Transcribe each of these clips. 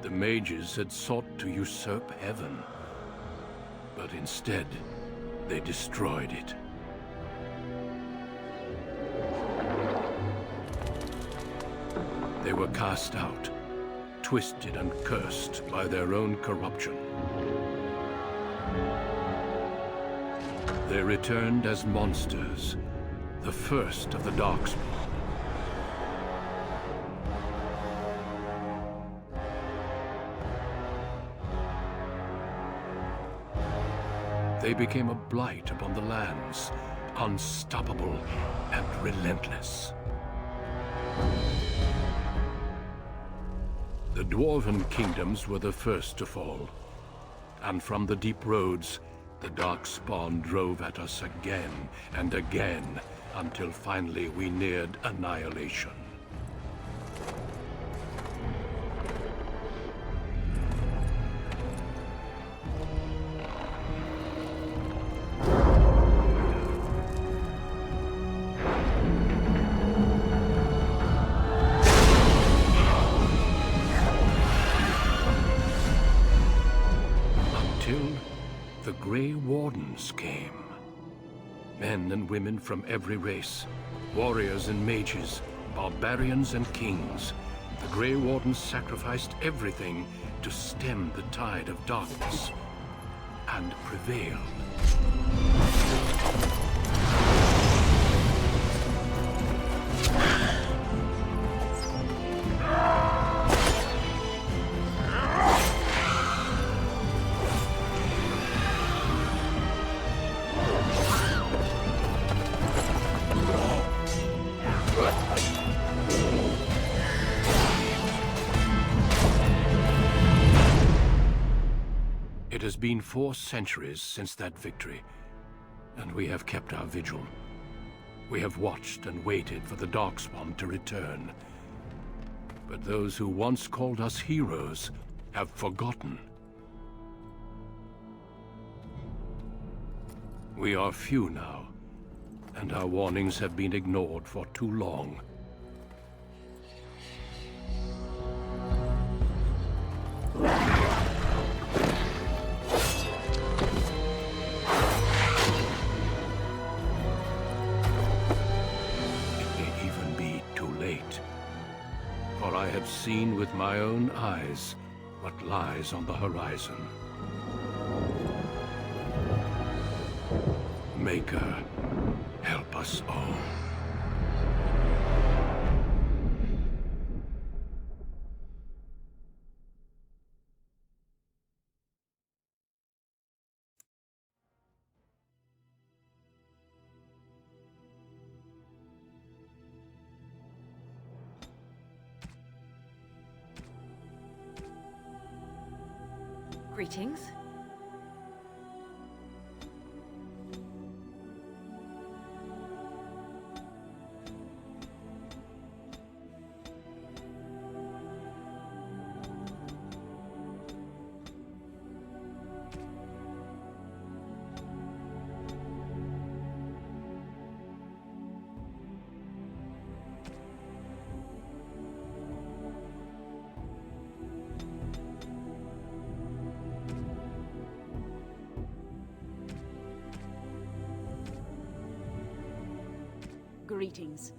The mages had sought to usurp heaven, but instead, they destroyed it. They were cast out, twisted and cursed by their own corruption. They returned as monsters, the first of the Darkspawn. They became a blight upon the lands, unstoppable and relentless. The Dwarven kingdoms were the first to fall, and from the deep roads, the Darkspawn drove at us again and again, until finally we neared annihilation. The Grey Wardens came. Men and women from every race, warriors and mages, barbarians and kings. The Grey Wardens sacrificed everything to stem the tide of darkness, and prevailed. It has been 4 centuries since that victory, and we have kept our vigil. We have watched and waited for the Darkspawn to return. But those who once called us heroes have forgotten. We are few now, and our warnings have been ignored for too long. For I have seen with my own eyes what lies on the horizon. Maker, help us all. Greetings. Greetings.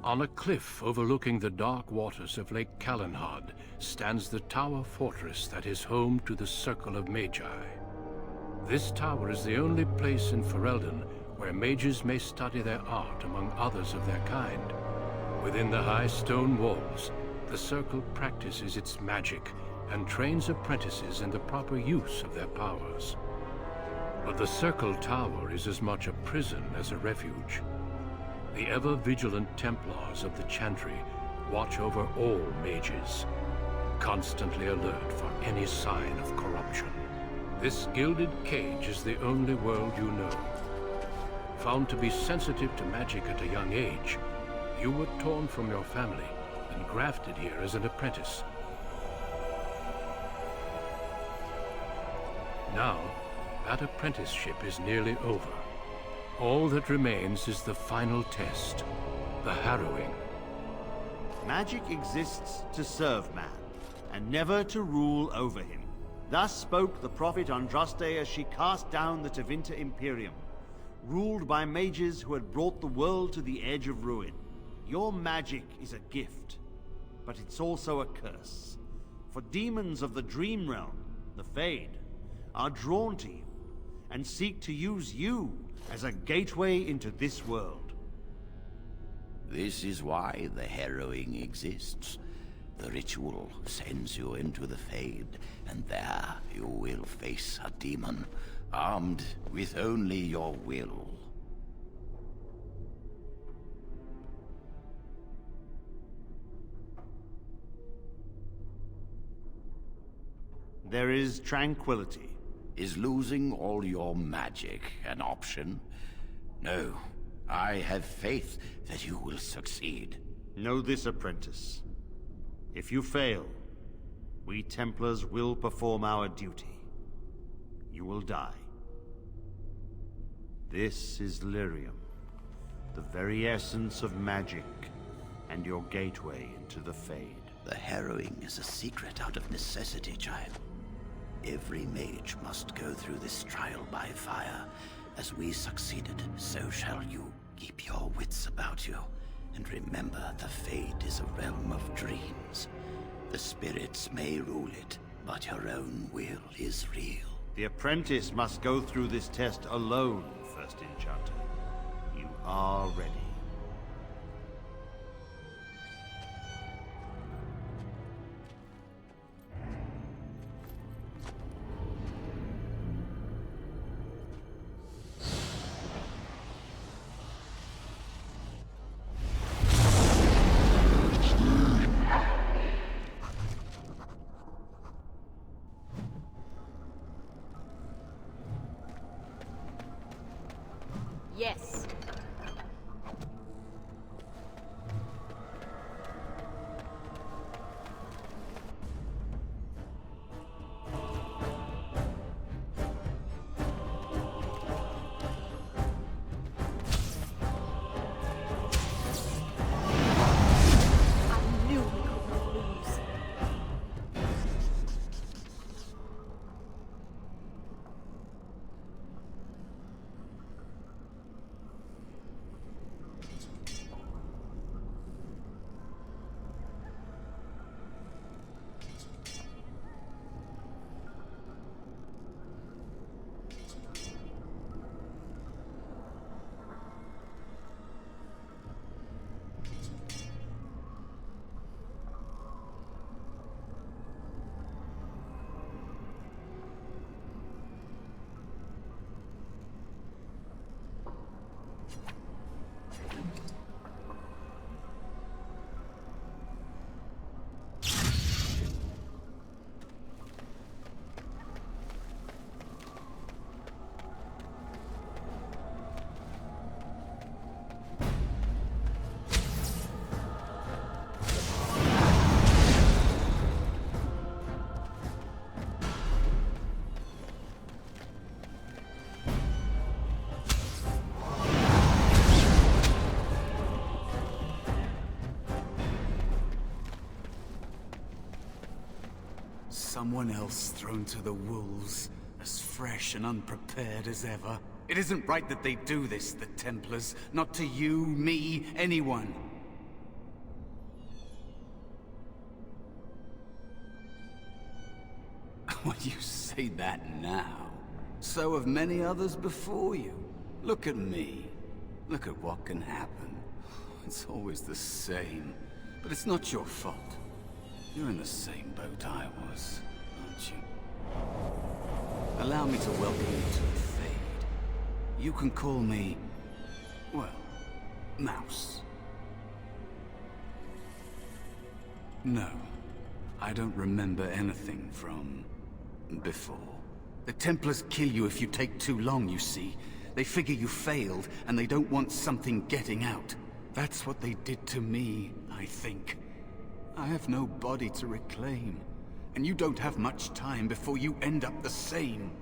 On a cliff overlooking the dark waters of Lake Calenhad stands the tower fortress that is home to the Circle of Magi. This tower is the only place in Ferelden where mages may study their art among others of their kind. Within the high stone walls, the Circle practices its magic and trains apprentices in the proper use of their powers. But the Circle Tower is as much a prison as a refuge. The ever-vigilant Templars of the Chantry watch over all mages, constantly alert for any sign of corruption. This gilded cage is the only world you know. Found to be sensitive to magic at a young age, you were torn from your family and grafted here as an apprentice. Now, that apprenticeship is nearly over. All that remains is the final test, the harrowing. Magic exists to serve man, and never to rule over him. Thus spoke the prophet Andraste as she cast down the Tevinter Imperium, ruled by mages who had brought the world to the edge of ruin. Your magic is a gift, but it's also a curse. For demons of the Dream Realm, the Fade, are drawn to you, and seek to use you as a gateway into this world. This is why the harrowing exists. The ritual sends you into the Fade, and there you will face a demon, armed with only your will. There is tranquility. Is losing all your magic an option? No. I have faith that you will succeed. Know this, apprentice. If you fail, we Templars will perform our duty. You will die. This is Lyrium, the very essence of magic, and your gateway into the Fade. The harrowing is a secret out of necessity, child. Every mage must go through this trial by fire. As we succeeded, so shall you. Keep your wits about you, and remember the Fade is a realm of dreams. The spirits may rule it, but your own will is real. The apprentice must go through this test alone, First Enchanter. You are ready. Yes. I knew we couldn't lose. Someone else thrown to the wolves, as fresh and unprepared as ever. It isn't right that they do this, the Templars. Not to you, me, anyone. Well, you say that now. So have many others before you. Look at me. Look at what can happen. It's always the same. But it's not your fault. You're in the same boat I was, aren't you? Allow me to welcome you to the Fade. You can call me, well, Mouse. No, I don't remember anything from before. The Templars kill you if you take too long, you see. They figure you failed, and they don't want something getting out. That's what they did to me, I think. I have no body to reclaim, and you don't have much time before you end up the same.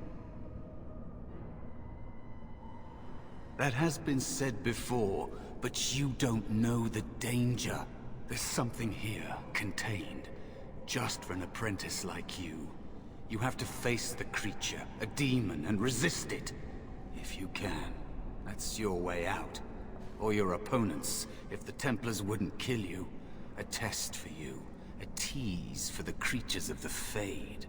That has been said before, but you don't know the danger. There's something here, contained, just for an apprentice like you. You have to face the creature, a demon, and resist it. If you can. That's your way out. Or your opponents, if the Templars wouldn't kill you. A test for you. A tease for the creatures of the Fade.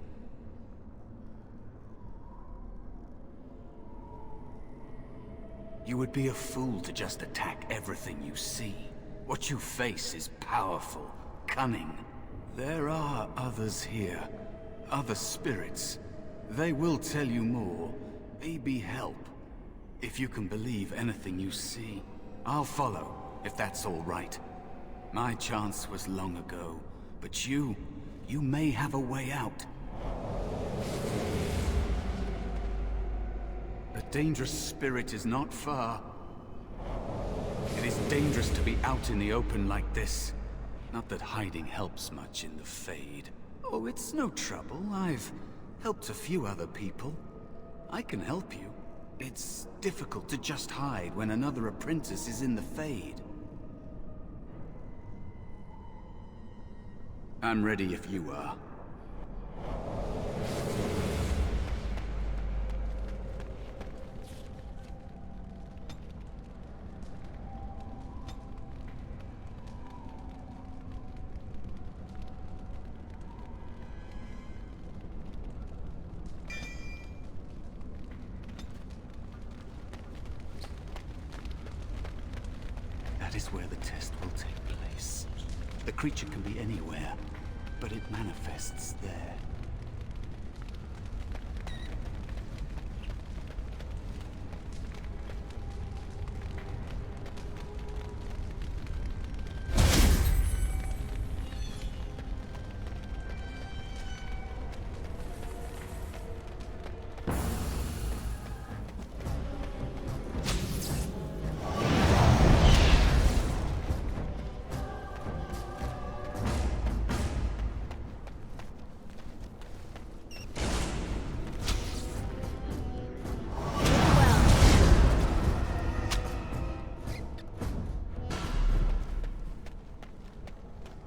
You would be a fool to just attack everything you see. What you face is powerful, cunning. There are others here. Other spirits. They will tell you more. Maybe help. If you can believe anything you see. I'll follow, if that's all right. My chance was long ago, but you may have a way out. A dangerous spirit is not far. It is dangerous to be out in the open like this. Not that hiding helps much in the Fade. Oh, it's no trouble. I've helped a few other people. I can help you. It's difficult to just hide when another apprentice is in the Fade. I'm ready if you are. That is where the test will take place. The creature can be anywhere, but it manifests there.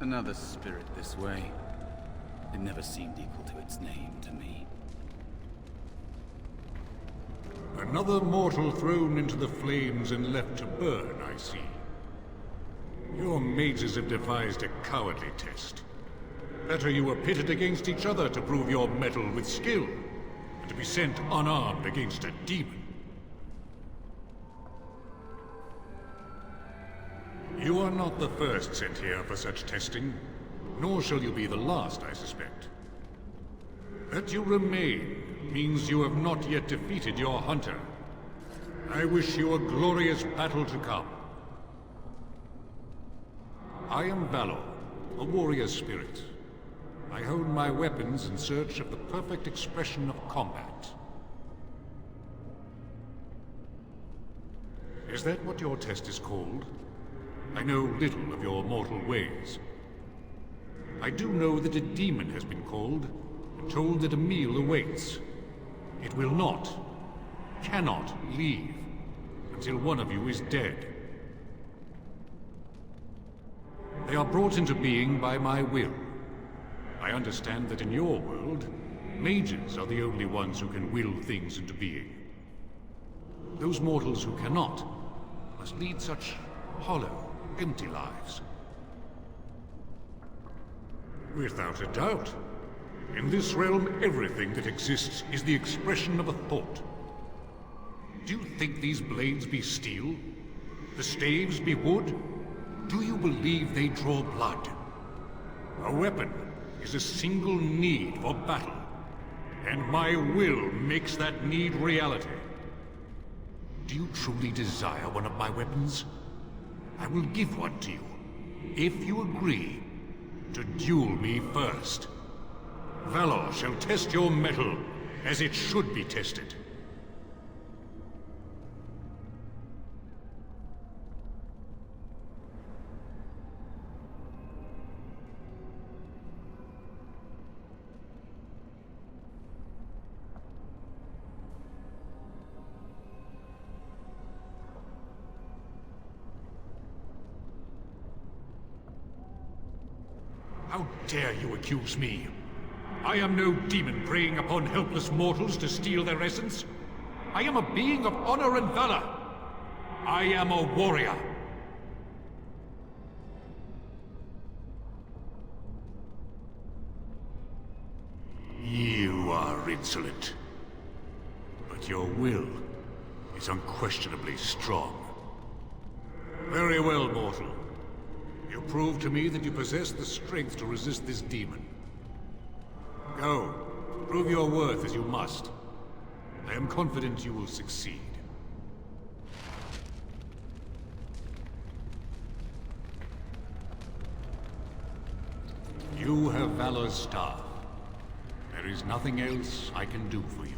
Another spirit this way. It never seemed equal to its name to me. Another mortal thrown into the flames and left to burn, I see. Your mages have devised a cowardly test. Better you were pitted against each other to prove your mettle with skill, and to be sent unarmed against a demon. You are not the first sent here for such testing, nor shall you be the last, I suspect. That you remain means you have not yet defeated your hunter. I wish you a glorious battle to come. I am Valor, a warrior spirit. I hone my weapons in search of the perfect expression of combat. Is that what your test is called? I know little of your mortal ways. I do know that a demon has been called, and told that a meal awaits. It will not, cannot leave, until one of you is dead. They are brought into being by my will. I understand that in your world, mages are the only ones who can will things into being. Those mortals who cannot must lead such hollow, empty lives. Without a doubt. In this realm, everything that exists is the expression of a thought. Do you think these blades be steel? The staves be wood? Do you believe they draw blood? A weapon is a single need for battle, and my will makes that need reality. Do you truly desire one of my weapons? I will give one to you, if you agree to duel me first. Valor shall test your mettle as it should be tested. How dare you accuse me? I am no demon preying upon helpless mortals to steal their essence. I am a being of honor and valor. I am a warrior. You are insolent. But your will is unquestionably strong. Very well, mortal. You prove to me that you possess the strength to resist this demon. Go. Prove your worth as you must. I am confident you will succeed. You have Valor's staff. There is nothing else I can do for you.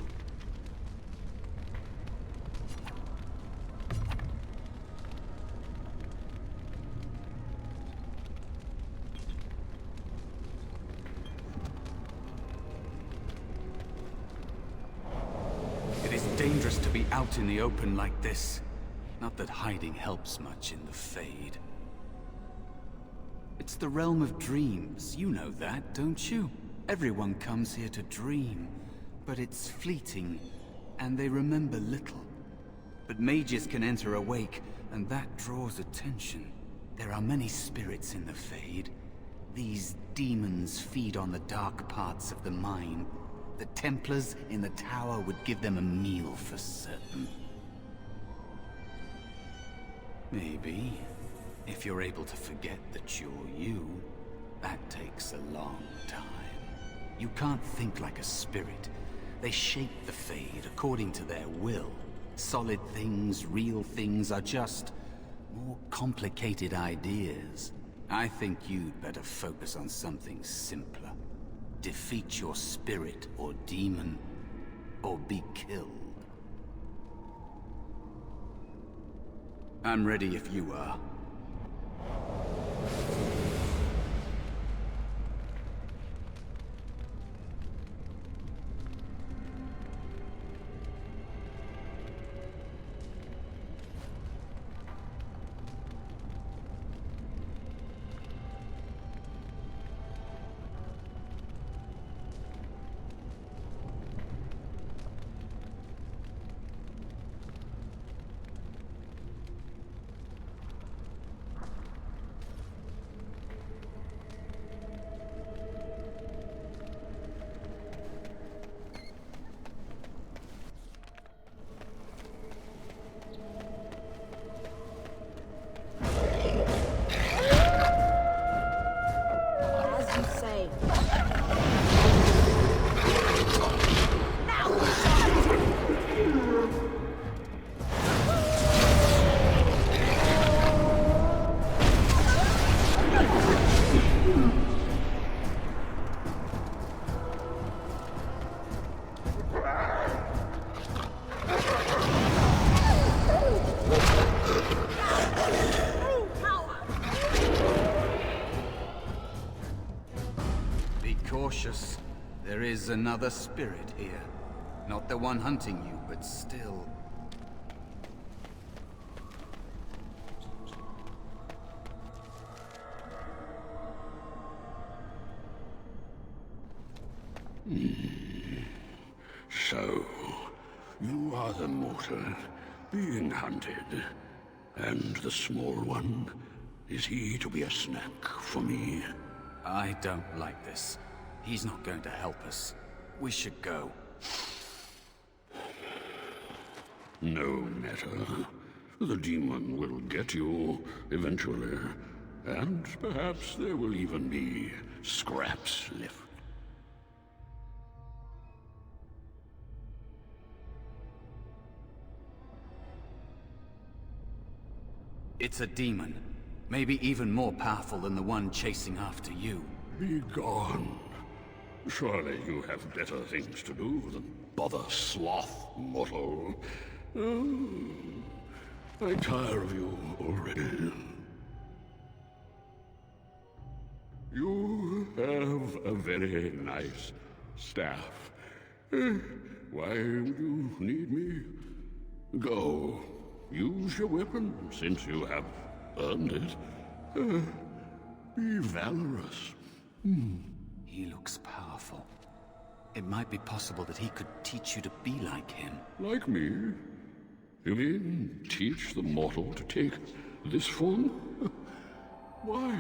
It is dangerous to be out in the open like this. Not that hiding helps much in the Fade. It's the realm of dreams. You know that, don't you? Everyone comes here to dream, but it's fleeting, and they remember little. But mages can enter awake, and that draws attention. There are many spirits in the Fade. These demons feed on the dark parts of the mind. The Templars in the tower would give them a meal for certain. Maybe. If you're able to forget that you're you, that takes a long time. You can't think like a spirit. They shape the Fade according to their will. Solid things, real things are just more complicated ideas. I think you'd better focus on something simpler. Defeat your spirit or demon, or be killed. I'm ready if you are. As you say. Be cautious. There is another spirit here. Not the one hunting you, but still. So, you are the mortal being hunted. And the small one, is he to be a snack for me? I don't like this. He's not going to help us. We should go. No matter. The demon will get you, eventually. And perhaps there will even be scraps left. It's a demon. Maybe even more powerful than the one chasing after you. Be gone. Surely you have better things to do than bother sloth, mortal. Oh, I tire of you already. You have a very nice staff. Why would you need me? Go. Use your weapon, since you have earned it. Be valorous. He looks powerful. It might be possible that he could teach you to be like him. Like me? You mean teach the mortal to take this form? Why?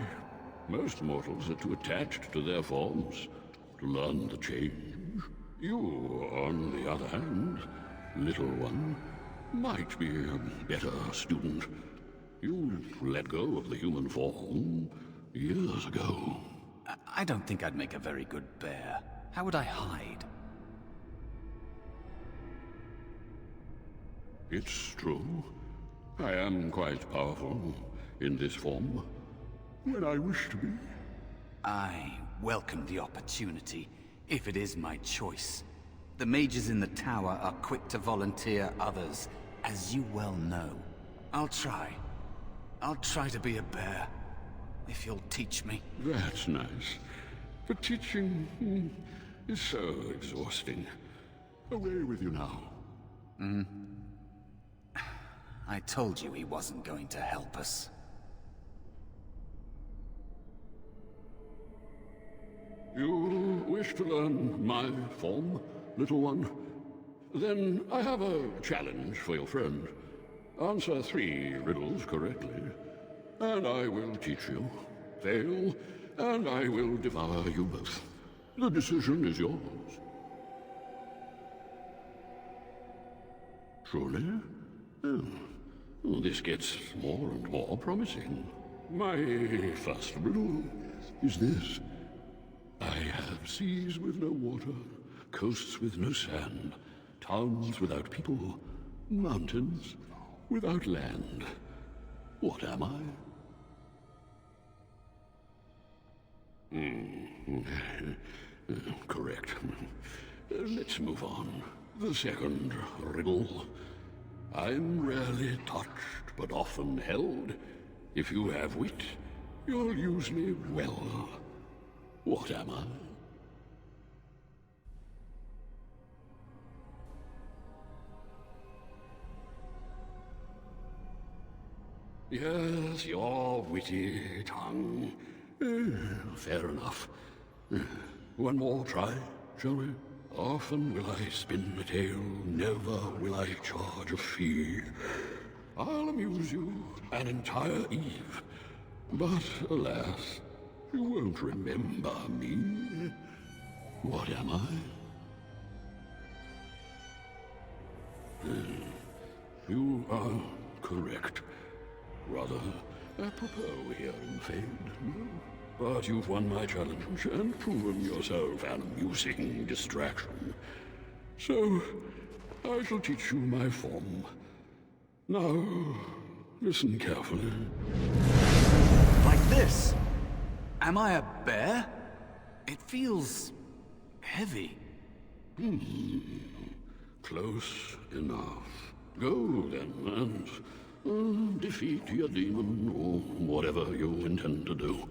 Most mortals are too attached to their forms to learn the change. You, on the other hand, little one, might be a better student. You let go of the human form years ago. I don't think I'd make a very good bear. How would I hide? It's true. I am quite powerful in this form. When I wish to be. I welcome the opportunity, if it is my choice. The mages in the tower are quick to volunteer others, as you well know. I'll try. I'll try to be a bear, if you'll teach me. That's nice. But teaching is so exhausting. Away with you now. I told you he wasn't going to help us. You wish to learn my form, little one? Then I have a challenge for your friend. Answer 3 riddles correctly, and I will teach you. Fail, and I will devour you both. The decision is yours. Surely? Oh, this gets more and more promising. My first riddle is this. I have seas with no water, coasts with no sand, towns without people, mountains without land. What am I? Correct. Let's move on. The second riddle. I'm rarely touched, but often held. If you have wit, you'll use me well. What am I? Yes, your witty tongue. Fair enough. One more try, shall we? Often will I spin a tale, never will I charge a fee. I'll amuse you an entire eve, but alas, you won't remember me. What am I? You are correct. Rather apropos here in Fade, no? But you've won my challenge and proven yourself an amusing distraction. So, I shall teach you my form. Now, listen carefully. Like this? Am I a bear? It feels heavy. Close enough. Go then, and defeat your demon, or whatever you intend to do.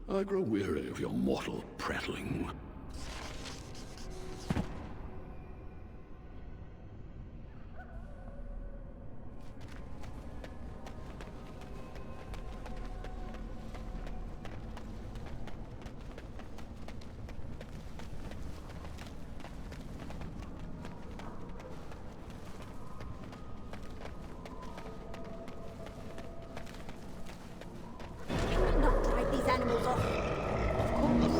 I grow weary of your mortal prattling. Not drive these animals off. Of course.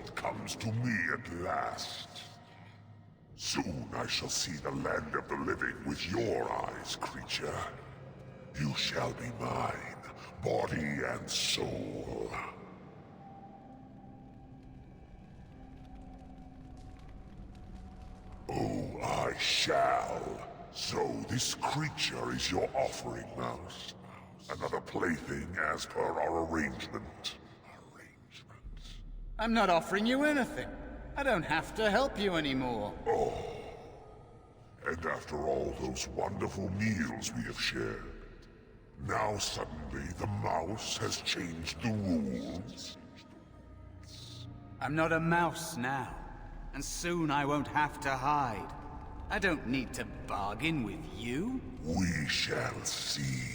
it comes to me at last. Soon I shall see the land of the living with your eyes, creature. You shall be mine, body and soul. Oh, I shall. So this creature is your offering, Mouse. Another plaything as per our arrangement. I'm not offering you anything. I don't have to help you anymore. Oh. And after all those wonderful meals we have shared, now suddenly the mouse has changed the rules? I'm not a mouse now, and soon I won't have to hide. I don't need to bargain with you. We shall see.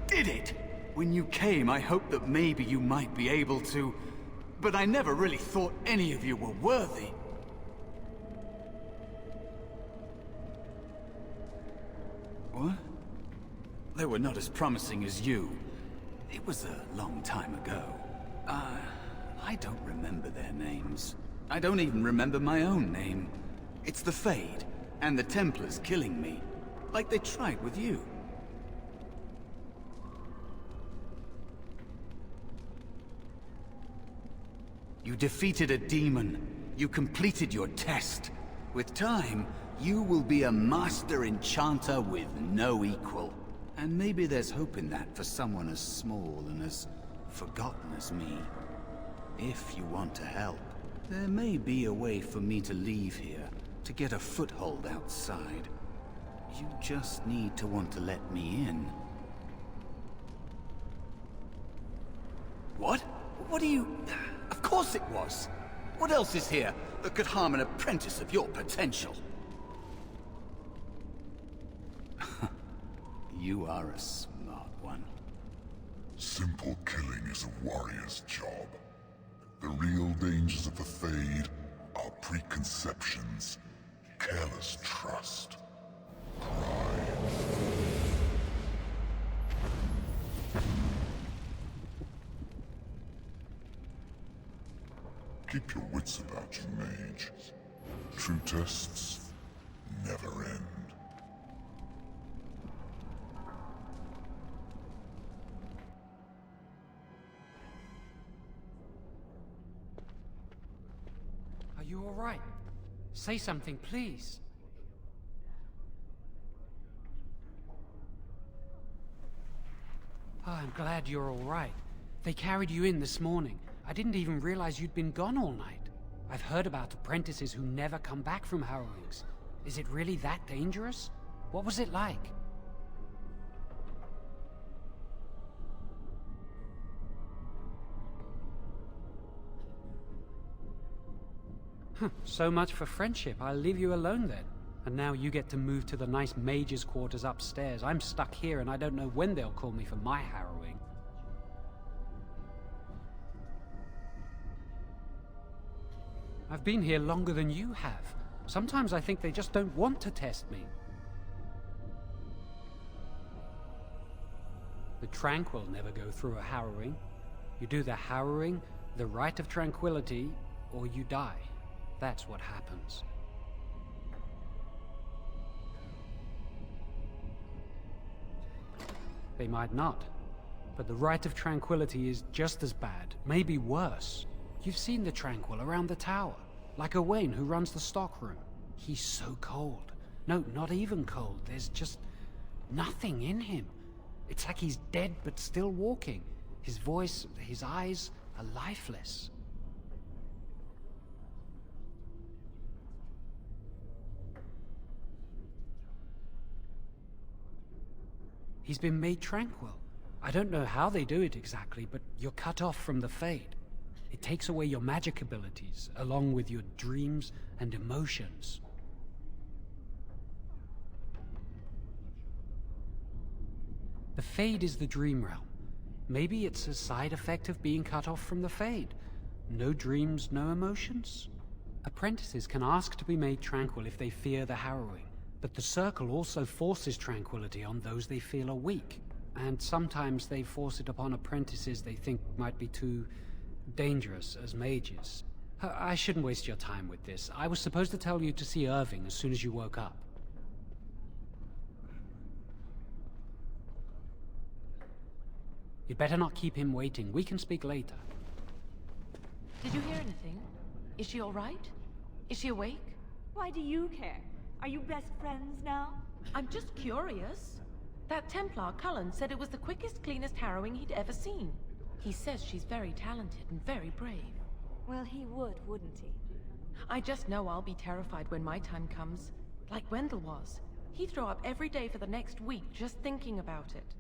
Did it! When you came, I hoped that maybe you might be able to, but I never really thought any of you were worthy. What? They were not as promising as you. It was a long time ago. I don't remember their names. I don't even remember my own name. It's the Fade, and the Templars killing me, like they tried with you. You defeated a demon. You completed your test. With time, you will be a master enchanter with no equal. And maybe there's hope in that for someone as small and as forgotten as me. If you want to help, there may be a way for me to leave here, to get a foothold outside. You just need to want to let me in. What? What do you... Of course it was! What else is here that could harm an apprentice of your potential? You are a smart one. Simple killing is a warrior's job. The real dangers of the Fade are preconceptions, careless trust, pride. Keep your wits about you, Mage. True tests never end. Are you all right? Say something, please. Oh, I'm glad you're all right. They carried you in this morning. I didn't even realize you'd been gone all night. I've heard about apprentices who never come back from harrowings. Is it really that dangerous? What was it like? So much for friendship. I'll leave you alone then. And now you get to move to the nice mage's quarters upstairs. I'm stuck here and I don't know when they'll call me for my harrowing. I've been here longer than you have. Sometimes I think they just don't want to test me. The Tranquil never go through a harrowing. You do the harrowing, the Rite of Tranquility, or you die. That's what happens. They might not, but the Rite of Tranquility is just as bad, maybe worse. You've seen the Tranquil around the tower, like Owain who runs the stockroom. He's so cold. No, not even cold. There's just nothing in him. It's like he's dead but still walking. His voice, his eyes are lifeless. He's been made tranquil. I don't know how they do it exactly, but you're cut off from the Fade. It takes away your magic abilities, along with your dreams and emotions. The Fade is the dream realm. Maybe it's a side effect of being cut off from the Fade. No dreams, no emotions? Apprentices can ask to be made tranquil if they fear the harrowing, but the Circle also forces tranquility on those they feel are weak. And sometimes they force it upon apprentices they think might be too dangerous as mages. I shouldn't waste your time with this. I was supposed to tell you to see Irving as soon as you woke up. You'd better not keep him waiting. We can speak later. Did you hear anything? Is she all right? Is she awake? Why do you care? Are you best friends now? I'm just curious. That Templar, Cullen, said it was the quickest, cleanest harrowing he'd ever seen. He says she's very talented and very brave. Well, he would, wouldn't he? I just know I'll be terrified when my time comes. Like Wendell was. He'd throw up every day for the next week just thinking about it.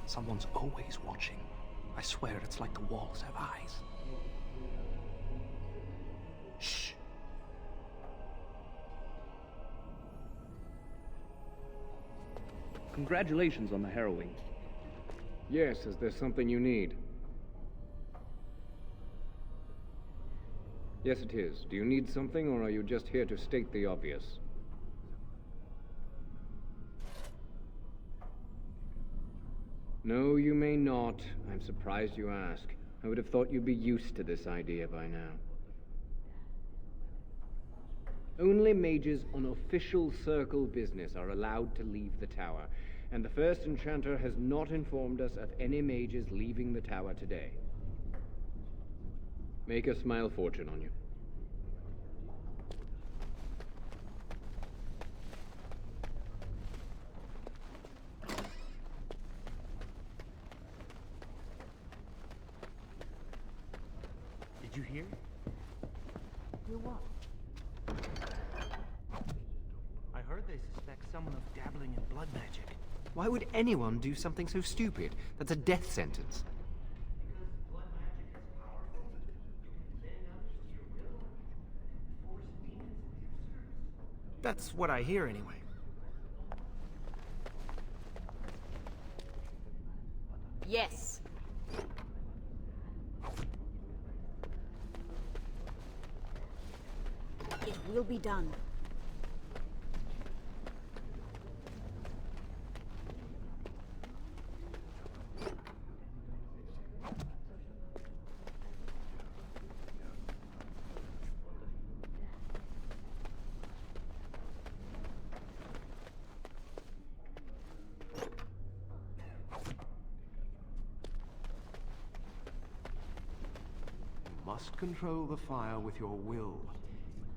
Someone's always watching. I swear it's like the walls have eyes. Shh. Congratulations on the harrowing. Yes, is there something you need? Yes, it is. Do you need something, or are you just here to state the obvious? No, you may not. I'm surprised you ask. I would have thought you'd be used to this idea by now. Only mages on official Circle business are allowed to leave the tower, and the First Enchanter has not informed us of any mages leaving the tower today. Make a smile fortune on you. Did you hear? You what? I heard they suspect someone of dabbling in blood magic. Why would anyone do something so stupid? That's a death sentence. That's what I hear anyway. Yes. It will be done. Must control the fire with your will.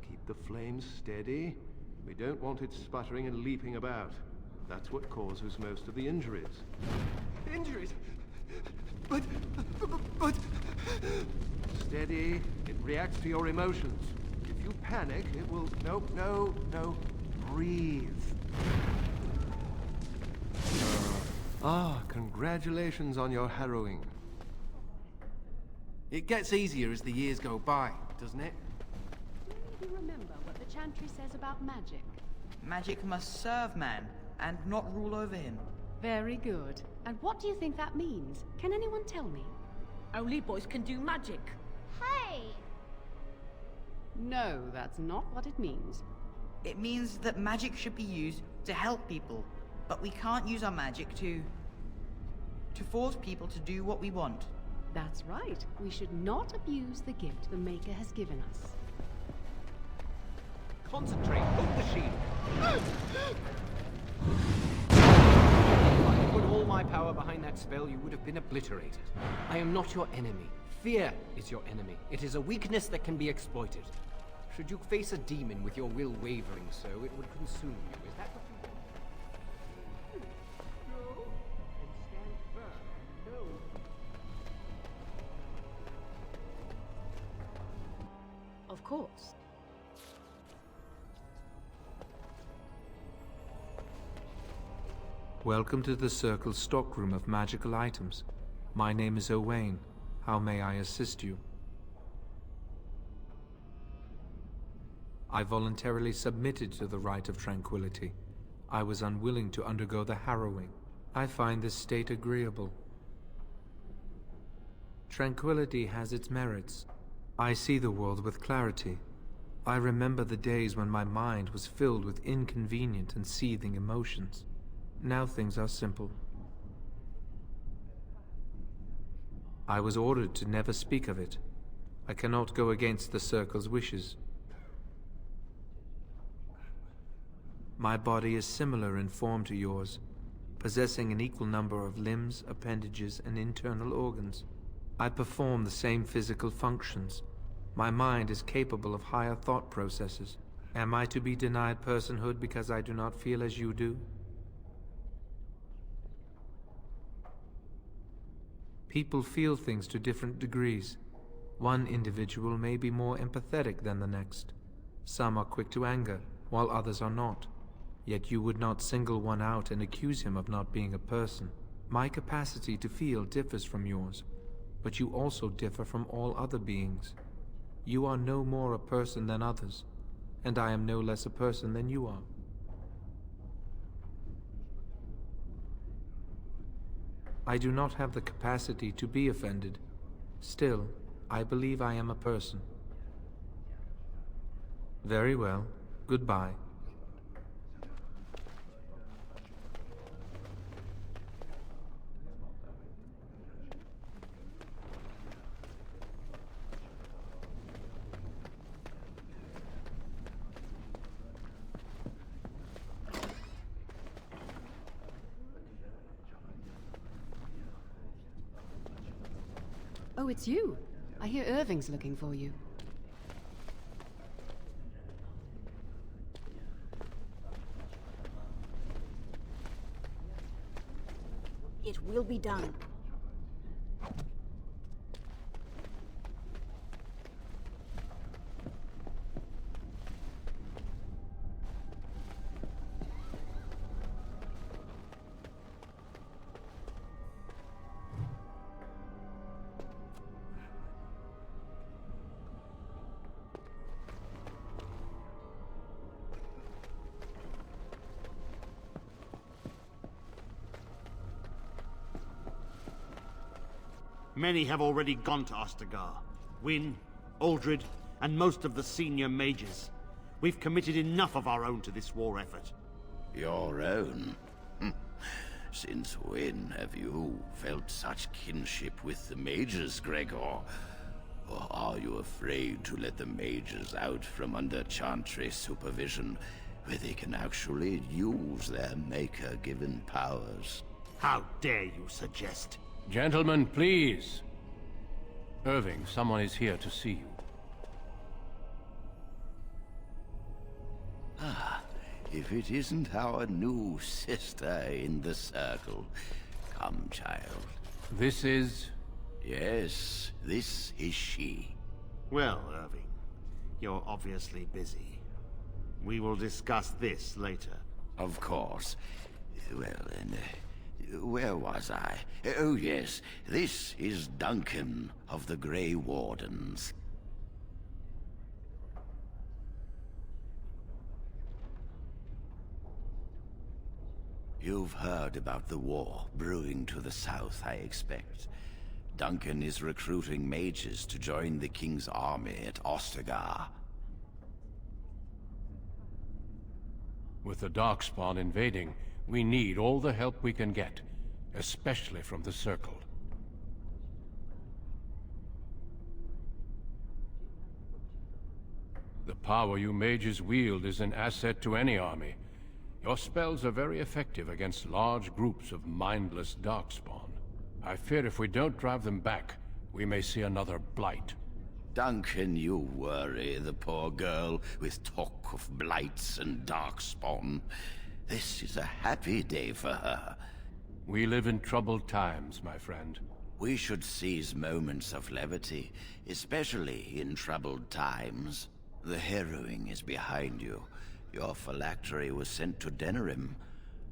Keep the flames steady. We don't want it sputtering and leaping about. That's what causes most of the injuries. Injuries? But... Steady. It reacts to your emotions. If you panic, it will... No. Breathe. Ah, congratulations on your harrowing. It gets easier as the years go by, doesn't it? Do any of you remember what the chantry says about magic? Magic must serve man, and not rule over him. Very good. And what do you think that means? Can anyone tell me? Only boys can do magic. Hey! No, that's not what it means. It means that magic should be used to help people, but we can't use our magic to force people to do what we want. That's right. We should not abuse the gift the Maker has given us. Concentrate. Hold the shield. If I had put all my power behind that spell, you would have been obliterated. I am not your enemy. Fear is your enemy. It is a weakness that can be exploited. Should you face a demon with your will wavering so, it would consume you. Is that what you want? No. And stand firm. No. Of course. Welcome to the Circle's stockroom of magical items. My name is Owain. How may I assist you? I voluntarily submitted to the rite of tranquility. I was unwilling to undergo the harrowing. I find this state agreeable. Tranquility has its merits. I see the world with clarity. I remember the days when my mind was filled with inconvenient and seething emotions. Now things are simple. I was ordered to never speak of it. I cannot go against the Circle's wishes. My body is similar in form to yours, possessing an equal number of limbs, appendages, and internal organs. I perform the same physical functions. My mind is capable of higher thought processes. Am I to be denied personhood because I do not feel as you do? People feel things to different degrees. One individual may be more empathetic than the next. Some are quick to anger, while others are not. Yet you would not single one out and accuse him of not being a person. My capacity to feel differs from yours, but you also differ from all other beings. You are no more a person than others, and I am no less a person than you are. I do not have the capacity to be offended. Still, I believe I am a person. Very well. Goodbye. Oh, it's you. I hear Irving's looking for you. It will be done. Many have already gone to Ostagar. Wynne, Aldred, and most of the senior mages. We've committed enough of our own to this war effort. Your own? Since when have you felt such kinship with the mages, Gregor? Or are you afraid to let the mages out from under Chantry supervision, where they can actually use their Maker-given powers? How dare you suggest? Gentlemen, please. Irving, someone is here to see you. Ah, if it isn't our new sister in the Circle. Come, child. This is... Yes, this is she. Well, Irving, you're obviously busy. We will discuss this later. Of course. Well, then, Where was I? Oh yes, this is Duncan of the Grey Wardens. You've heard about the war brewing to the south, I expect. Duncan is recruiting mages to join the King's army at Ostagar. With the Darkspawn invading, we need all the help we can get, especially from the Circle. The power you mages wield is an asset to any army. Your spells are very effective against large groups of mindless Darkspawn. I fear if we don't drive them back, we may see another blight. Duncan, you worry the poor girl with talk of blights and Darkspawn. This is a happy day for her. We live in troubled times, my friend. We should seize moments of levity, especially in troubled times. The harrowing is behind you. Your phylactery was sent to Denerim.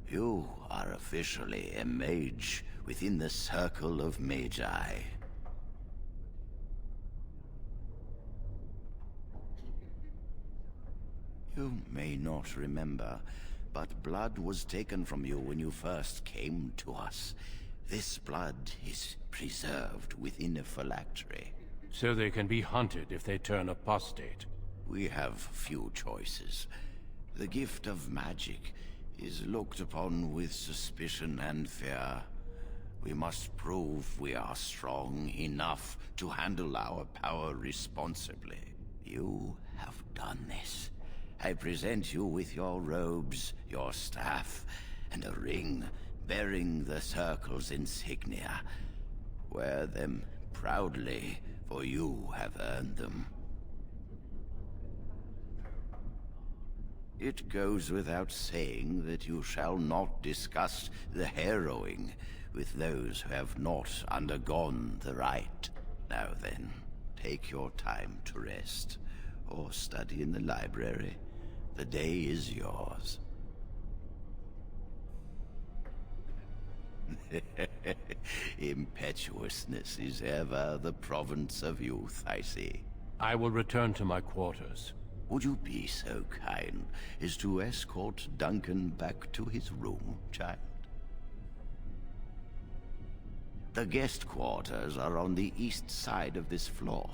You are officially a mage within the circle of Magi. You may not remember, but blood was taken from you when you first came to us. This blood is preserved within a phylactery. So they can be hunted if they turn apostate. We have few choices. The gift of magic is looked upon with suspicion and fear. We must prove we are strong enough to handle our power responsibly. You have done this. I present you with your robes, your staff, and a ring bearing the Circle's insignia. Wear them proudly, for you have earned them. It goes without saying that you shall not discuss the harrowing with those who have not undergone the rite. Now then, take your time to rest, or study in the library. The day is yours. Impetuousness is ever the province of youth, I see. I will return to my quarters. Would you be so kind as to escort Duncan back to his room, child? The guest quarters are on the east side of this floor,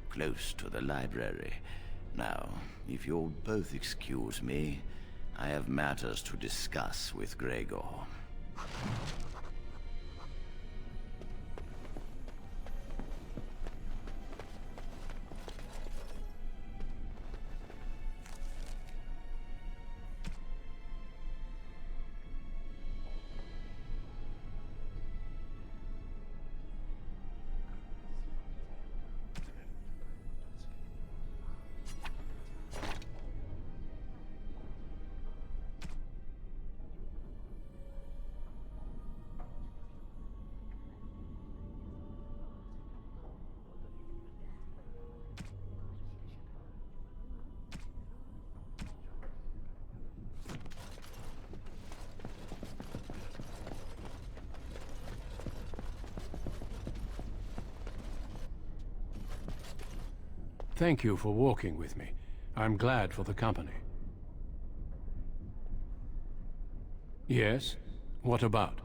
close to the library. Now, if you'll both excuse me, I have matters to discuss with Gregor. Thank you for walking with me. I'm glad for the company. Yes? What about?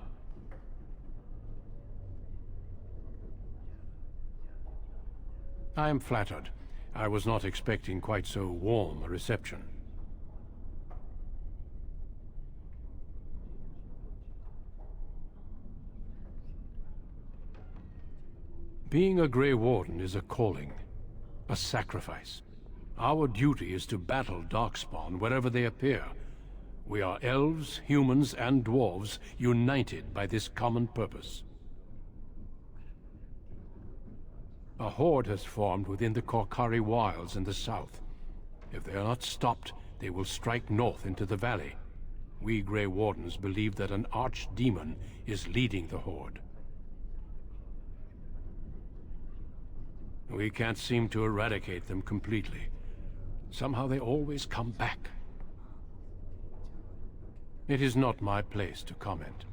I am flattered. I was not expecting quite so warm a reception. Being a Grey Warden is a calling. A sacrifice. Our duty is to battle Darkspawn wherever they appear. We are elves, humans, and dwarves united by this common purpose. A horde has formed within the Korkari Wilds in the south. If they are not stopped, they will strike north into the valley. We Grey Wardens believe that an archdemon is leading the horde. We can't seem to eradicate them completely. Somehow they always come back. It is not my place to comment.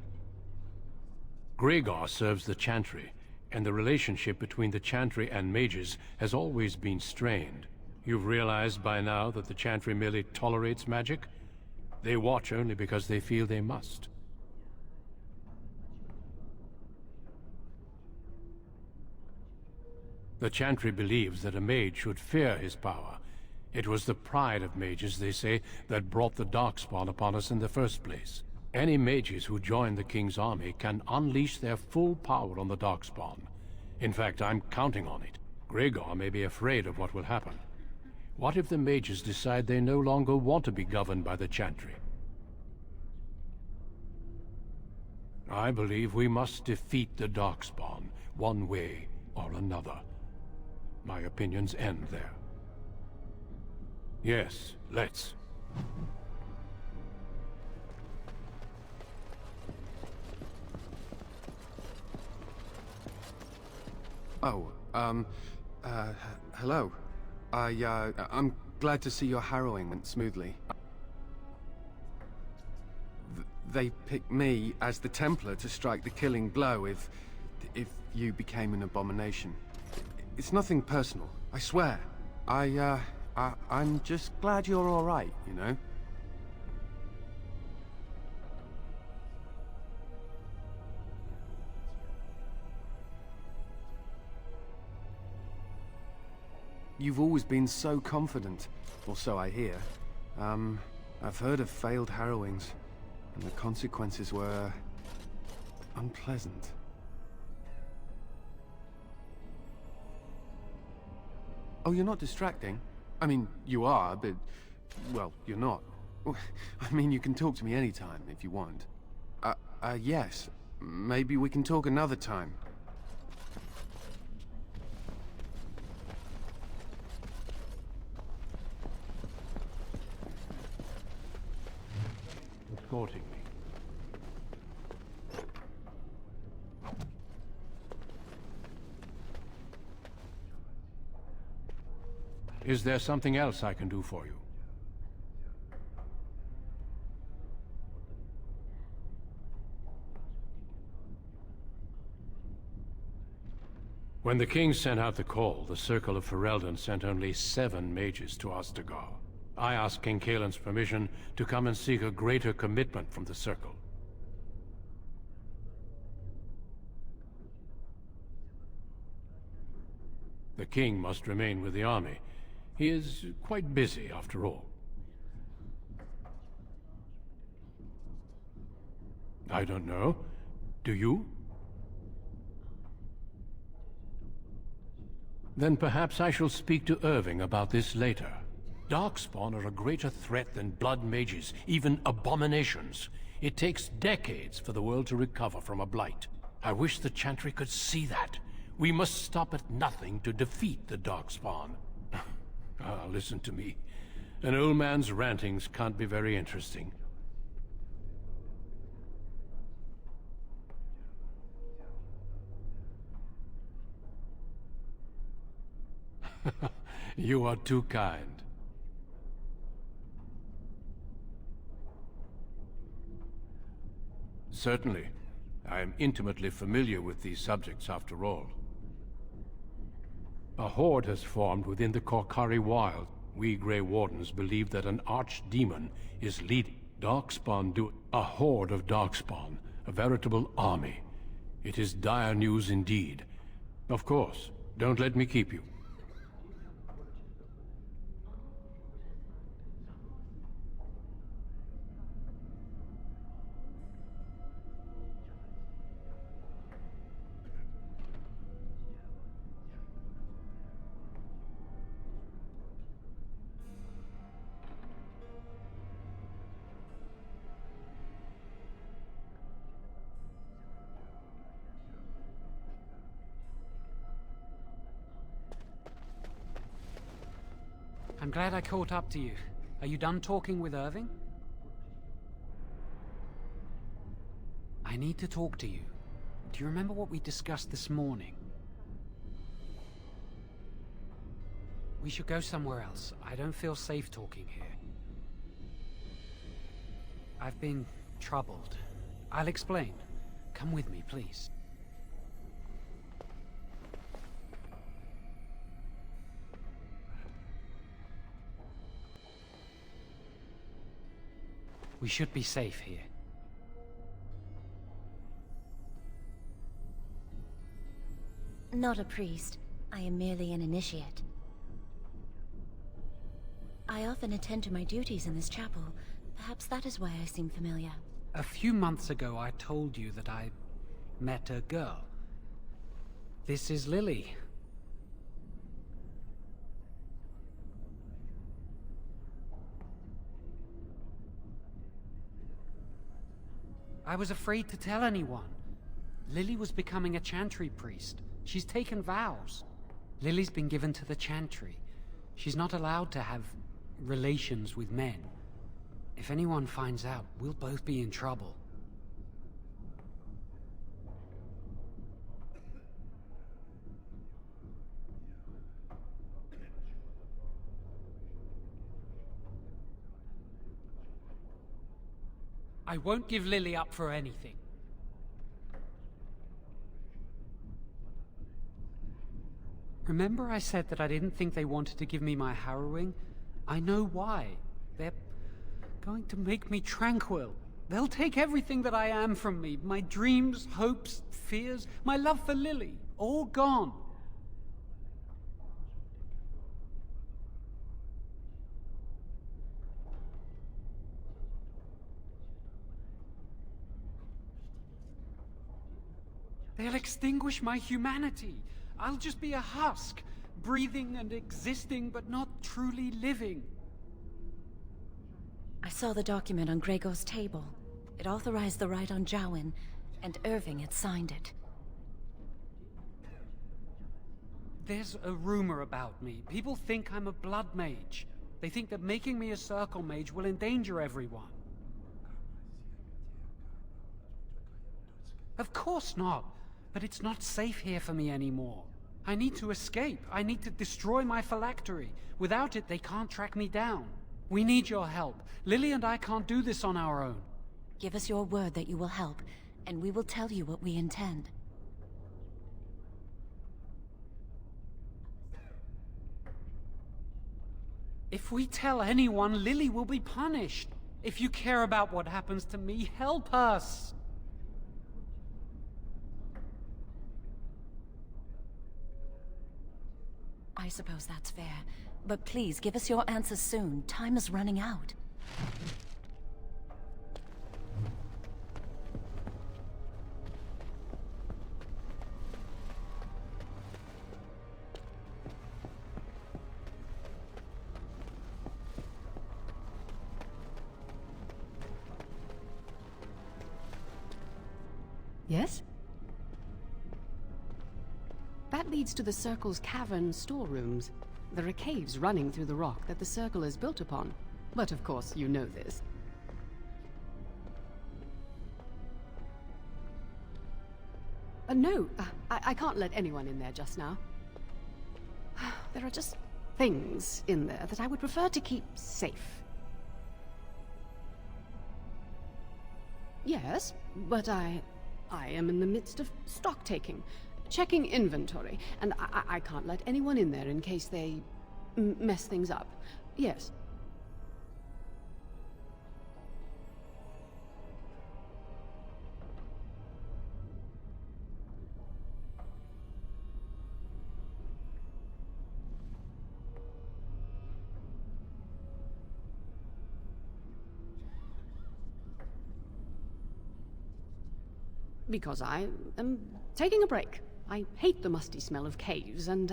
Gregor serves the Chantry, and the relationship between the Chantry and mages has always been strained. You've realized by now that the Chantry merely tolerates magic? They watch only because they feel they must. The Chantry believes that a mage should fear his power. It was the pride of mages, they say, that brought the Darkspawn upon us in the first place. Any mages who join the King's army can unleash their full power on the Darkspawn. In fact, I'm counting on it. Gregor may be afraid of what will happen. What if the mages decide they no longer want to be governed by the Chantry? I believe we must defeat the Darkspawn, one way or another. My opinions end there. Yes, let's. Oh, hello. I'm glad to see your harrowing went smoothly. They picked me as the Templar to strike the killing blow if you became an abomination. It's nothing personal, I swear. I'm just glad you're all right, you know? You've always been so confident, or so I hear. I've heard of failed harrowings, and the consequences were unpleasant. Oh, you're not distracting? I mean, you are, but... well, you're not. I mean, you can talk to me anytime, if you want. Yes. Maybe we can talk another time. Escorting me. Is there something else I can do for you? When the king sent out the call, the Circle of Ferelden sent only 7 mages to Ostagar. I asked King Kaelin's permission to come and seek a greater commitment from the Circle. The king must remain with the army. He is quite busy, after all. I don't know. Do you? Then perhaps I shall speak to Irving about this later. Darkspawn are a greater threat than blood mages, even abominations. It takes decades for the world to recover from a blight. I wish the Chantry could see that. We must stop at nothing to defeat the Darkspawn. Listen to me. An old man's rantings can't be very interesting. You are too kind. Certainly. I am intimately familiar with these subjects, after all. A horde has formed within the Korkari Wild. We Grey Wardens believe that an archdemon is leading Darkspawn a horde of Darkspawn, a veritable army. It is dire news indeed. Of course, don't let me keep you. I'm glad I caught up to you. Are you done talking with Irving? I need to talk to you. Do you remember what we discussed this morning? We should go somewhere else. I don't feel safe talking here. I've been troubled. I'll explain. Come with me, please. We should be safe here. Not a priest. I am merely an initiate. I often attend to my duties in this chapel. Perhaps that is why I seem familiar. A few months ago, I told you that I met a girl. This is Lily. I was afraid to tell anyone. Lily was becoming a chantry priest. She's taken vows. Lily's been given to the chantry. She's not allowed to have relations with men. If anyone finds out, we'll both be in trouble. I won't give Lily up for anything. Remember I said that I didn't think they wanted to give me my harrowing? I know why. They're going to make me tranquil. They'll take everything that I am from me. My dreams, hopes, fears, my love for Lily. All gone. They'll extinguish my humanity. I'll just be a husk, breathing and existing, but not truly living. I saw the document on Gregor's table. It authorized the right on Jowen, and Irving had signed it. There's a rumor about me. People think I'm a blood mage. They think that making me a circle mage will endanger everyone. Of course not. But it's not safe here for me anymore. I need to escape. I need to destroy my phylactery. Without it, they can't track me down. We need your help. Lily and I can't do this on our own. Give us your word that you will help, and we will tell you what we intend. If we tell anyone, Lily will be punished. If you care about what happens to me, help us. I suppose that's fair. But please, give us your answers soon. Time is running out. Yes? That leads to the Circle's cavern storerooms. There are caves running through the rock that the Circle is built upon. But of course, you know this. No, I can't let anyone in there just now. There are just things in there that I would prefer to keep safe. Yes, but I am in the midst of stock taking, checking inventory, and I can't let anyone in there in case they mess things up. Yes. Because I am taking a break. I hate the musty smell of caves, and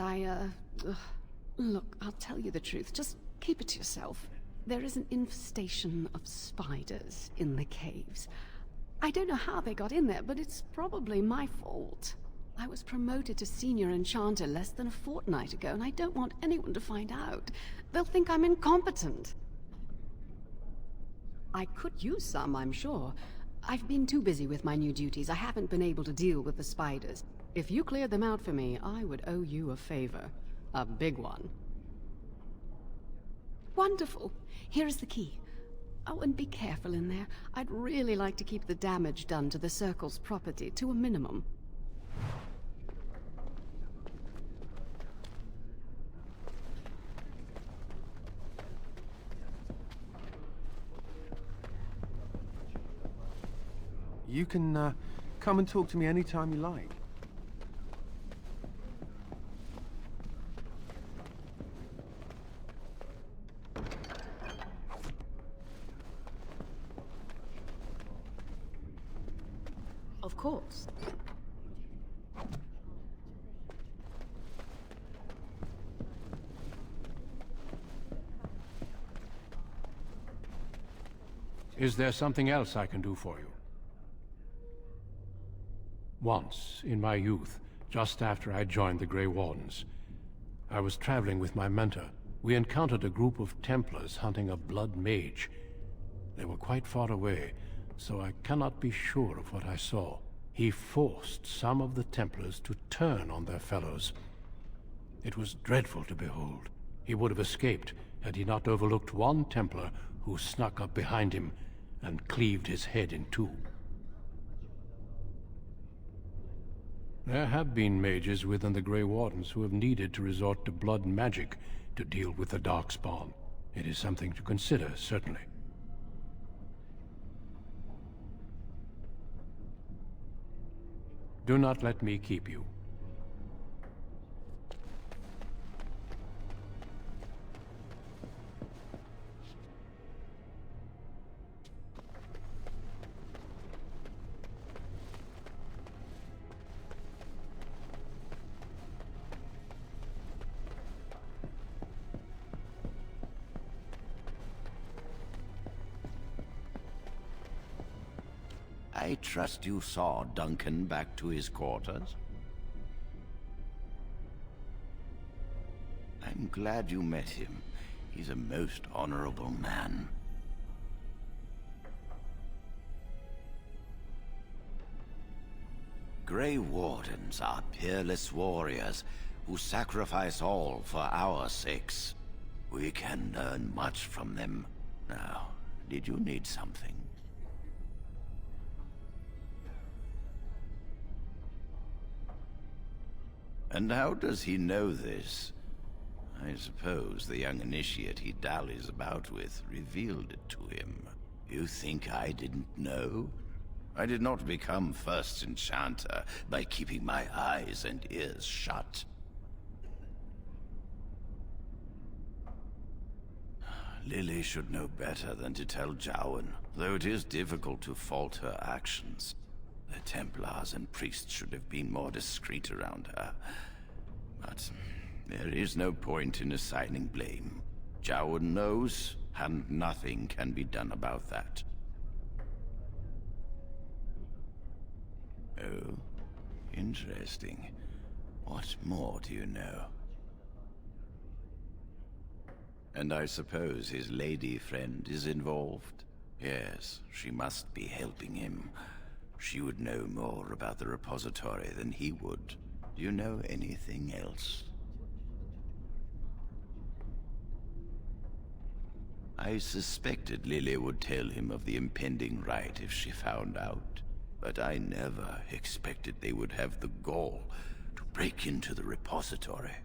Look, I'll tell you the truth. Just keep it to yourself. There is an infestation of spiders in the caves. I don't know how they got in there, but it's probably my fault. I was promoted to senior enchanter less than a fortnight ago, and I don't want anyone to find out. They'll think I'm incompetent. I could use some, I'm sure. I've been too busy with my new duties. I haven't been able to deal with the spiders. If you cleared them out for me, I would owe you a favor. A big one. Wonderful. Here is the key. Oh, and be careful in there. I'd really like to keep the damage done to the Circle's property to a minimum. You can, come and talk to me anytime you like. Of course. Is there something else I can do for you? Once, in my youth, just after I joined the Grey Wardens, I was traveling with my mentor. We encountered a group of Templars hunting a blood mage. They were quite far away, so I cannot be sure of what I saw. He forced some of the Templars to turn on their fellows. It was dreadful to behold. He would have escaped had he not overlooked one Templar who snuck up behind him and cleaved his head in two. There have been mages within the Grey Wardens who have needed to resort to blood magic to deal with the Darkspawn. It is something to consider, certainly. Do not let me keep you. I trust you saw Duncan back to his quarters? I'm glad you met him. He's a most honorable man. Grey Wardens are peerless warriors who sacrifice all for our sakes. We can learn much from them. Now, did you need something? And how does he know this? I suppose the young initiate he dallies about with revealed it to him. You think I didn't know? I did not become first enchanter by keeping my eyes and ears shut. Lily should know better than to tell Jowan, though it is difficult to fault her actions. The Templars and priests should have been more discreet around her. But there is no point in assigning blame. Jowan knows, and nothing can be done about that. Oh, interesting. What more do you know? And I suppose his lady friend is involved? Yes, she must be helping him. She would know more about the repository than he would. Do you know anything else? I suspected Lily would tell him of the impending rite if she found out, but I never expected they would have the gall to break into the repository.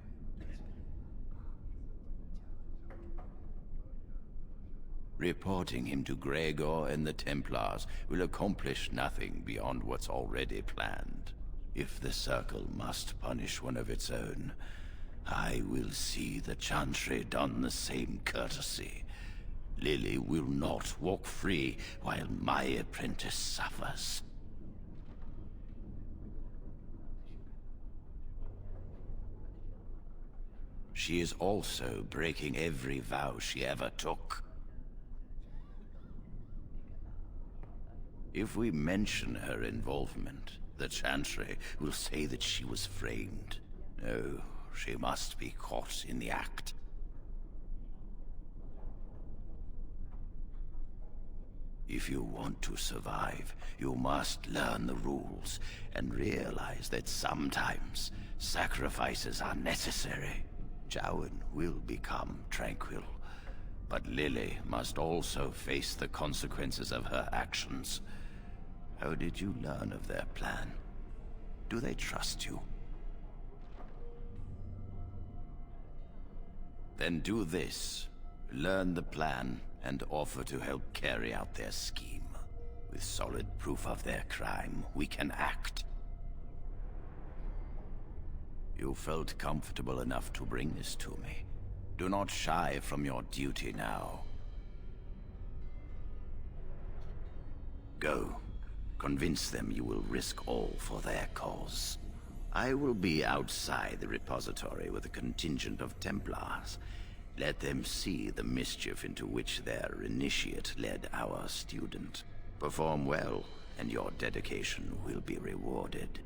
Reporting him to Gregor and the Templars will accomplish nothing beyond what's already planned. If the Circle must punish one of its own, I will see the Chantry done the same courtesy. Lily will not walk free while my apprentice suffers. She is also breaking every vow she ever took. If we mention her involvement, the Chantry will say that she was framed. No, she must be caught in the act. If you want to survive, you must learn the rules and realize that sometimes sacrifices are necessary. Jowan will become tranquil, But Lily must also face the consequences of her actions. How did you learn of their plan? Do they trust you? Then do this. Learn the plan and offer to help carry out their scheme. With solid proof of their crime, we can act. You felt comfortable enough to bring this to me. Do not shy from your duty now. Go. Convince them you will risk all for their cause. I will be outside the repository with a contingent of Templars. Let them see the mischief into which their initiate led our student. Perform well, and your dedication will be rewarded.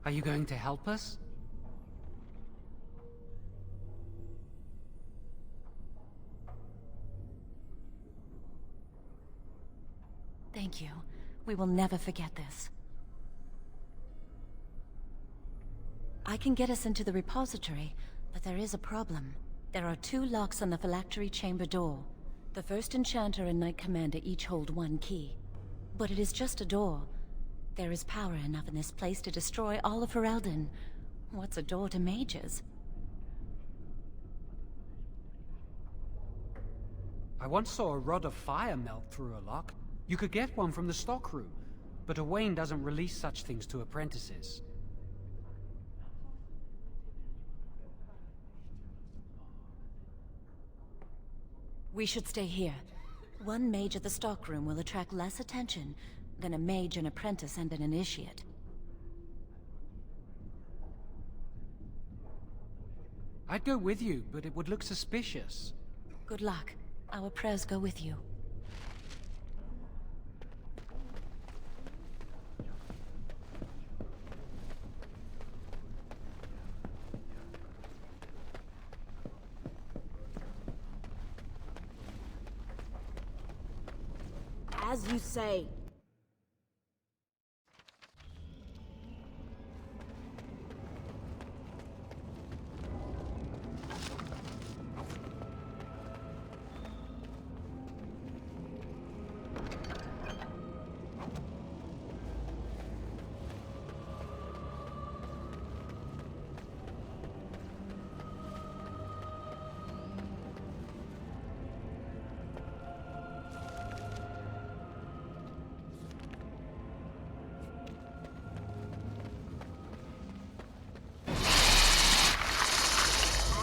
Are you going to help us? Thank you. We will never forget this. I can get us into the repository, but there is a problem. There are 2 locks on the phylactery chamber door. The first enchanter and knight commander each hold 1 key. But it is just a door. There is power enough in this place to destroy all of Ferelden. What's a door to mages? I once saw a rod of fire melt through a lock. You could get one from the stockroom, but Owain doesn't release such things to apprentices. We should stay here. 1 mage at the stockroom will attract less attention than a mage, an apprentice, and an initiate. I'd go with you, but it would look suspicious. Good luck. Our prayers go with you. As you say.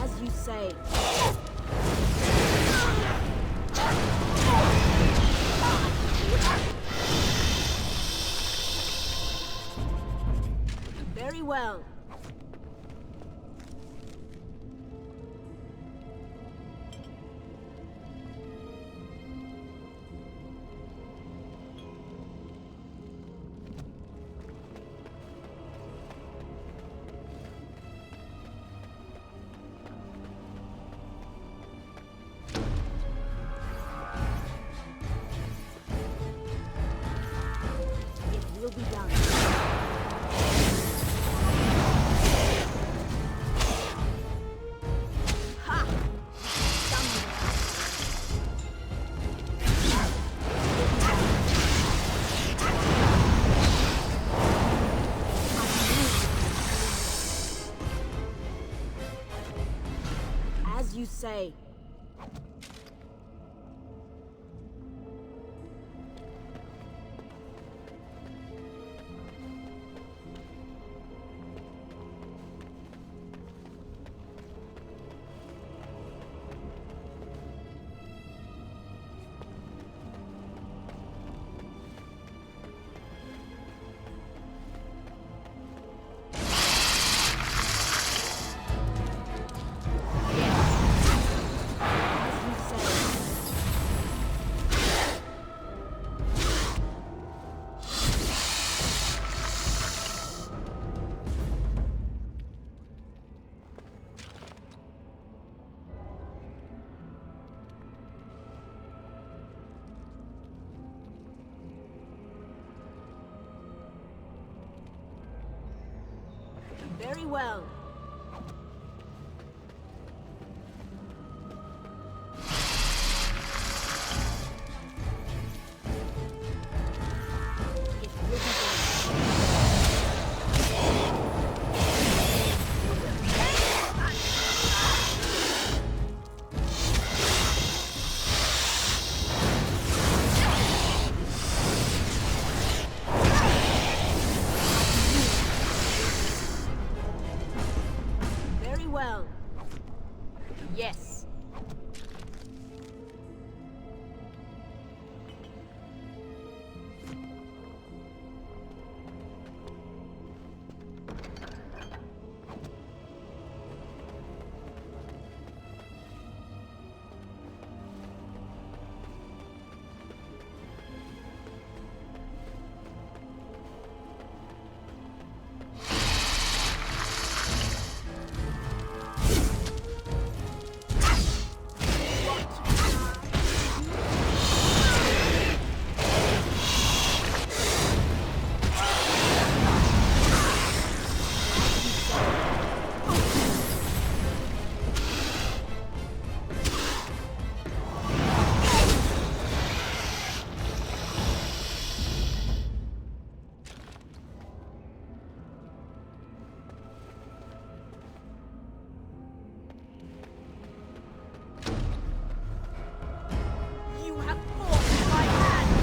As you say. Very well. It will be done. Ha! As you say. Very well. Very well. Yes. You have forced my hand.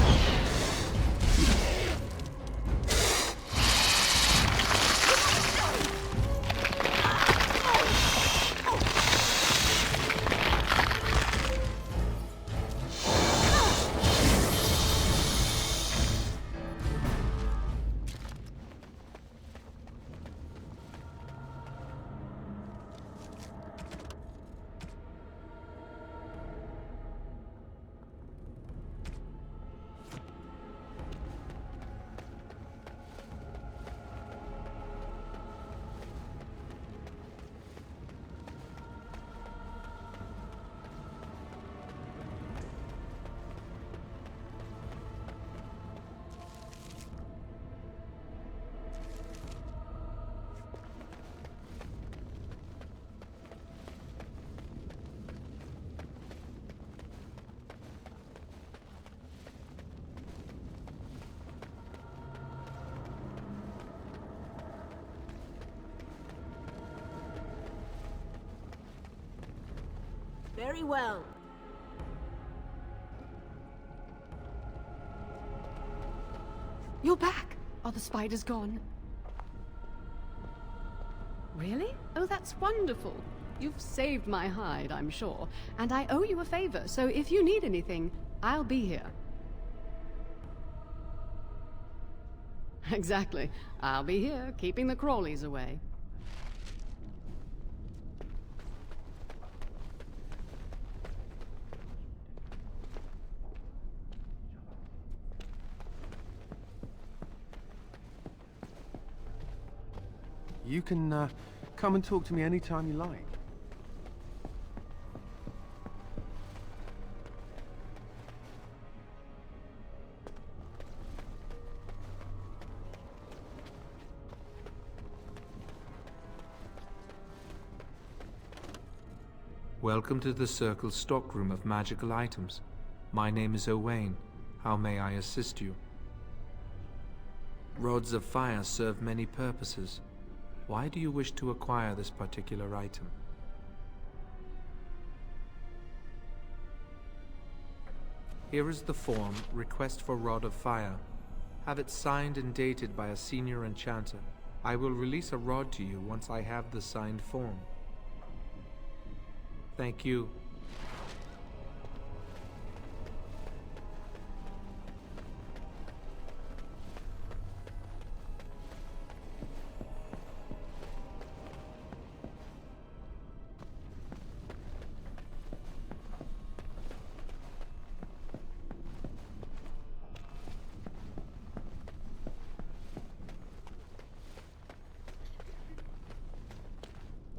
Very well. You're back! Are the spiders gone? Really? Oh, that's wonderful. You've saved my hide, I'm sure. And I owe you a favor, so if you need anything, I'll be here. Exactly. I'll be here, keeping the crawlies away. You can, come and talk to me anytime you like. Welcome to the Circle's stockroom of magical items. My name is Owain. How may I assist you? Rods of fire serve many purposes. Why do you wish to acquire this particular item? Here is the form, Request for Rod of Fire. Have it signed and dated by a senior enchanter. I will release a rod to you once I have the signed form. Thank you.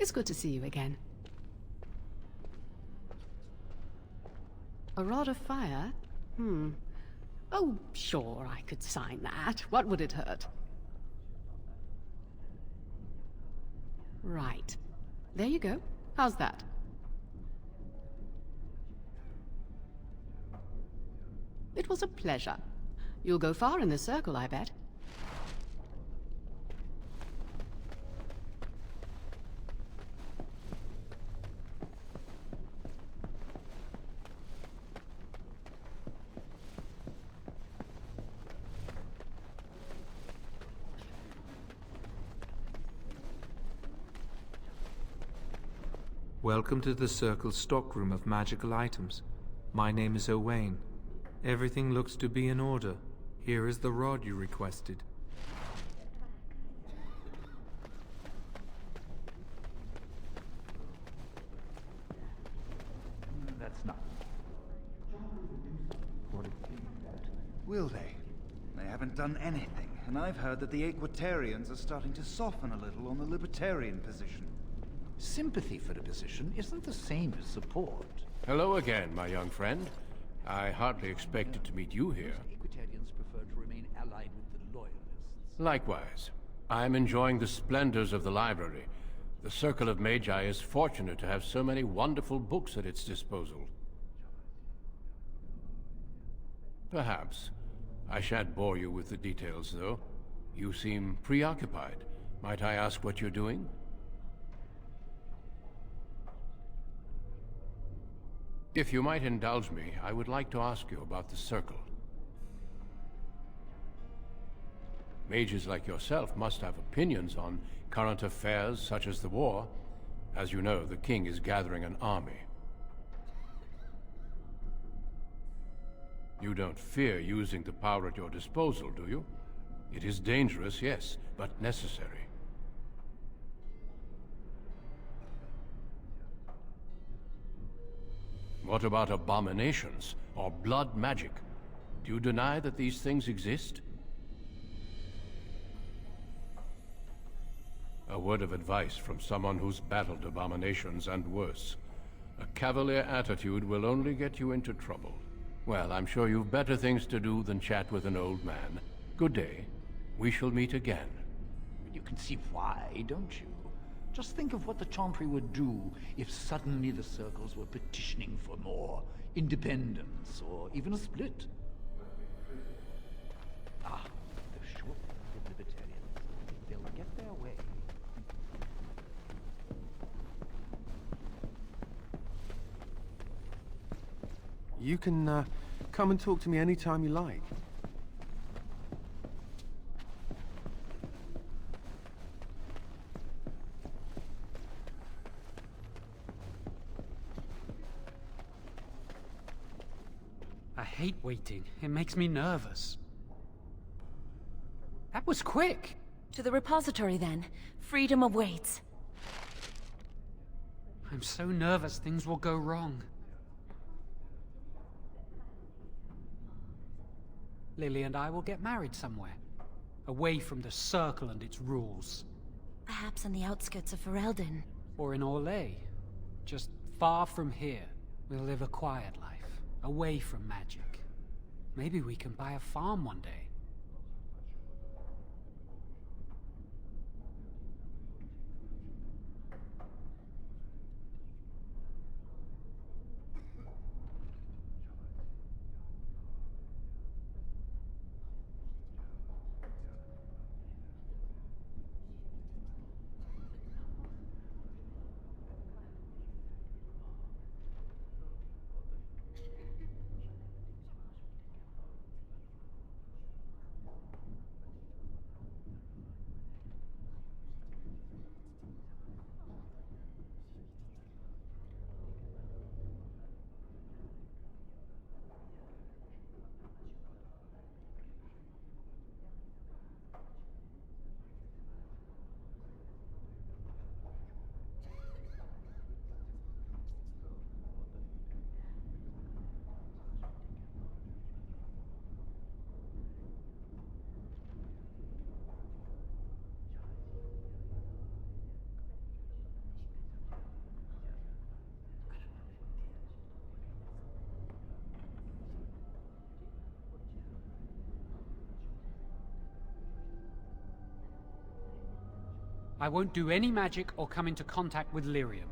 It's good to see you again. A rod of fire? Oh, sure, I could sign that. What would it hurt? Right. There you go. How's that? It was a pleasure. You'll go far in the circle, I bet. Welcome to the Circle's stockroom of magical items. My name is Owain. Everything looks to be in order. Here is the rod you requested. That's not. Will they? They haven't done anything, and I've heard that the Equitarians are starting to soften a little on the Libertarian position. Sympathy for the position isn't the same as support. Hello again, my young friend. I hardly expected to meet you here. Equitarians prefer to remain allied with the Loyalists. Likewise. I'm enjoying the splendors of the library. The Circle of Magi is fortunate to have so many wonderful books at its disposal. Perhaps. I shan't bore you with the details, though. You seem preoccupied. Might I ask what you're doing? If you might indulge me, I would like to ask you about the Circle. Mages like yourself must have opinions on current affairs such as the war. As you know, the king is gathering an army. You don't fear using the power at your disposal, do you? It is dangerous, yes, but necessary. What about abominations or blood magic? Do you deny that these things exist? A word of advice from someone who's battled abominations and worse. A cavalier attitude will only get you into trouble. Well, I'm sure you've better things to do than chat with an old man. Good day. We shall meet again. You can see why, don't you? Just think of what the Chantry would do if suddenly the Circles were petitioning for more independence, or even a split. Ah, the short-sighted Libertarians. They'll get their way. You can, come and talk to me anytime you like. I hate waiting. It makes me nervous. That was quick! To the repository, then. Freedom awaits. I'm so nervous things will go wrong. Lily and I will get married somewhere. Away from the Circle and its rules. Perhaps on the outskirts of Ferelden. Or in Orlais. Just far from here. We'll live a quiet life. Away from magic. Maybe we can buy a farm one day. I won't do any magic or come into contact with lyrium.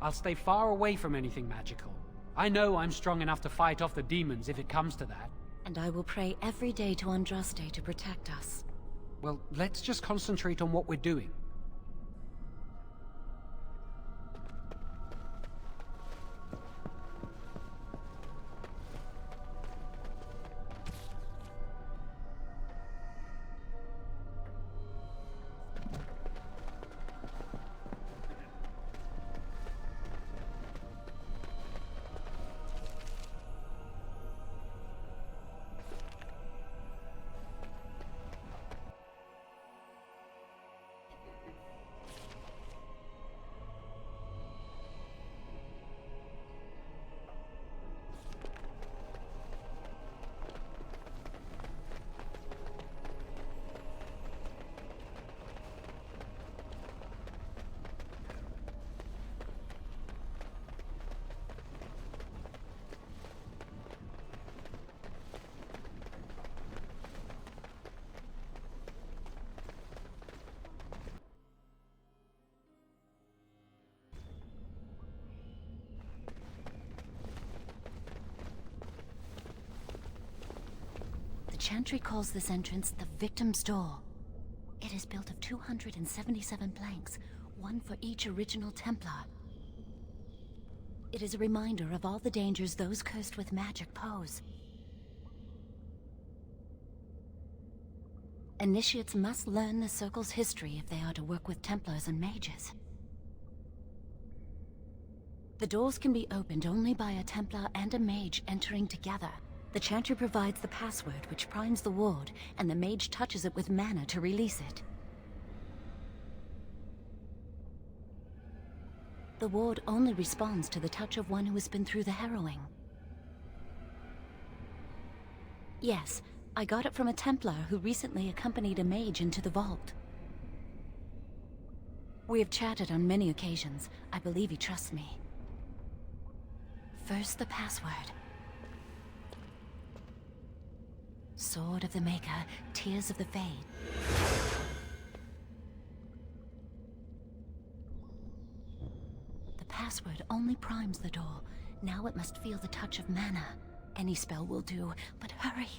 I'll stay far away from anything magical. I know I'm strong enough to fight off the demons if it comes to that. And I will pray every day to Andraste to protect us. Well, let's just concentrate on what we're doing. The Chantry calls this entrance the Victim's Door. It is built of 277 planks, one for each original Templar. It is a reminder of all the dangers those cursed with magic pose. Initiates must learn the Circle's history if they are to work with Templars and Mages. The doors can be opened only by a Templar and a Mage entering together. The Chantry provides the password, which primes the ward, and the Mage touches it with mana to release it. The ward only responds to the touch of one who has been through the harrowing. Yes, I got it from a Templar who recently accompanied a Mage into the vault. We have chatted on many occasions. I believe he trusts me. First, the password. Sword of the Maker, Tears of the Fade. The password only primes the door. Now it must feel the touch of mana. Any spell will do, but hurry.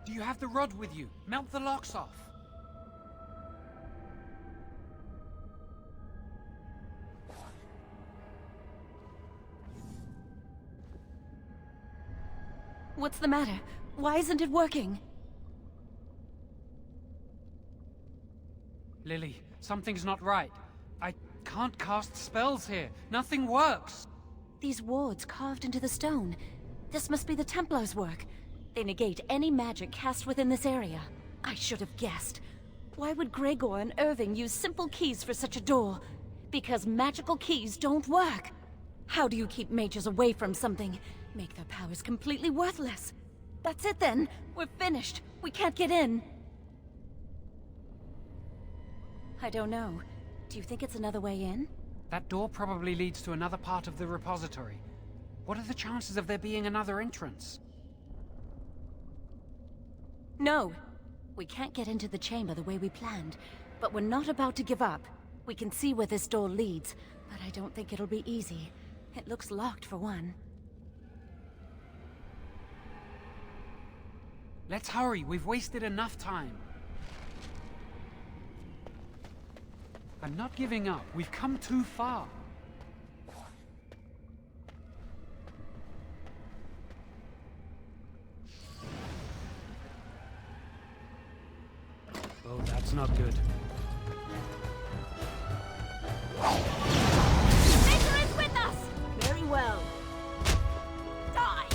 Do you have the rod with you? Melt the locks off. What's the matter? Why isn't it working? Lily, something's not right. I can't cast spells here. Nothing works. These wards carved into the stone. This must be the Templars' work. They negate any magic cast within this area. I should have guessed. Why would Gregor and Irving use simple keys for such a door? Because magical keys don't work. How do you keep mages away from something? Make their powers completely worthless. That's it then. We're finished. We can't get in. I don't know. Do you think it's another way in? That door probably leads to another part of the repository. What are the chances of there being another entrance? No. We can't get into the chamber the way we planned, but we're not about to give up. We can see where this door leads, but I don't think it'll be easy. It looks locked for one. Let's hurry. We've wasted enough time. I'm not giving up. We've come too far. Oh, that's not good. Maker is with us! Very well. Die!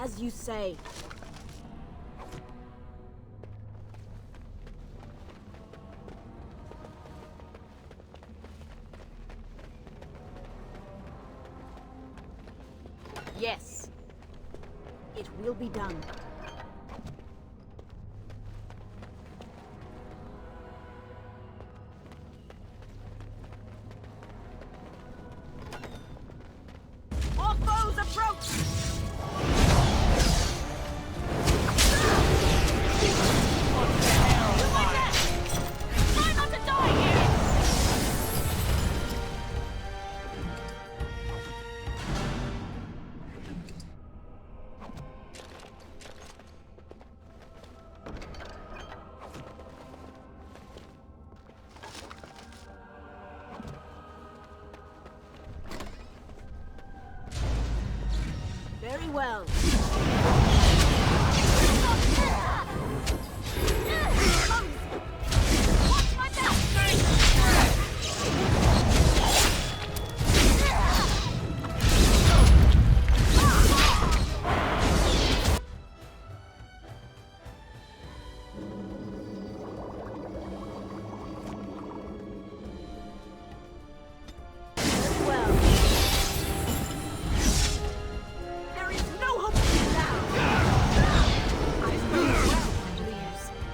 As you say. Yes. It will be done. All foes approach! Try not to die here! Very well. Watch my back! Well. There is no hope for you now!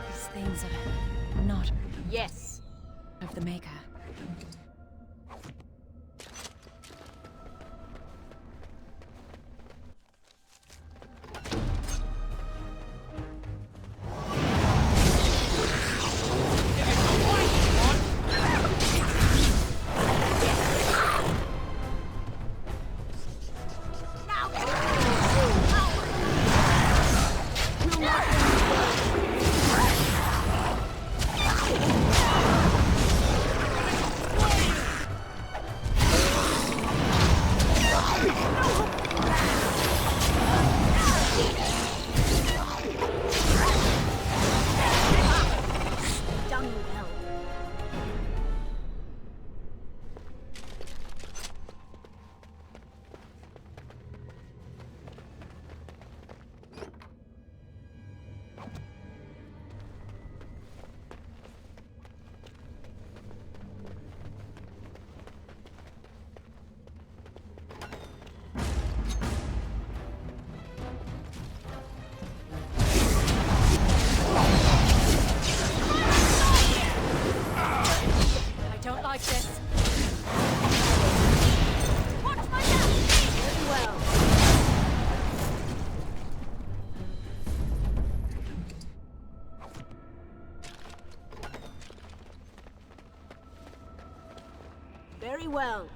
These things are not Yes. of the Maker. Done well. I don't like this. Watch my back! Very well. Very well.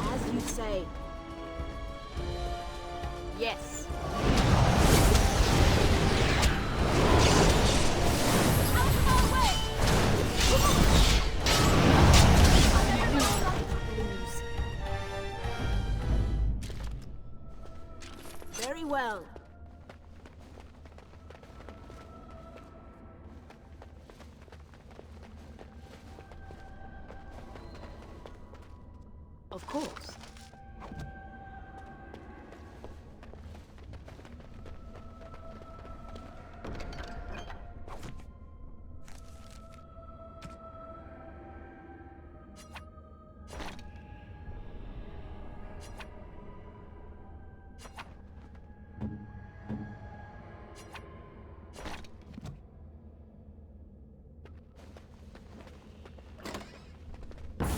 As you say. Yes. Out of our way! I have no life to lose. Very well. Of course.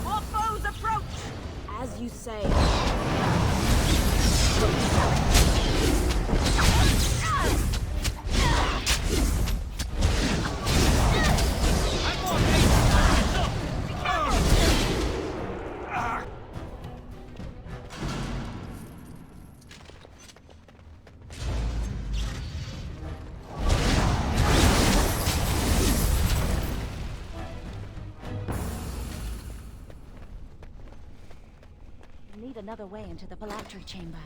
More foes approach! As you say. another way into the phylactery chamber.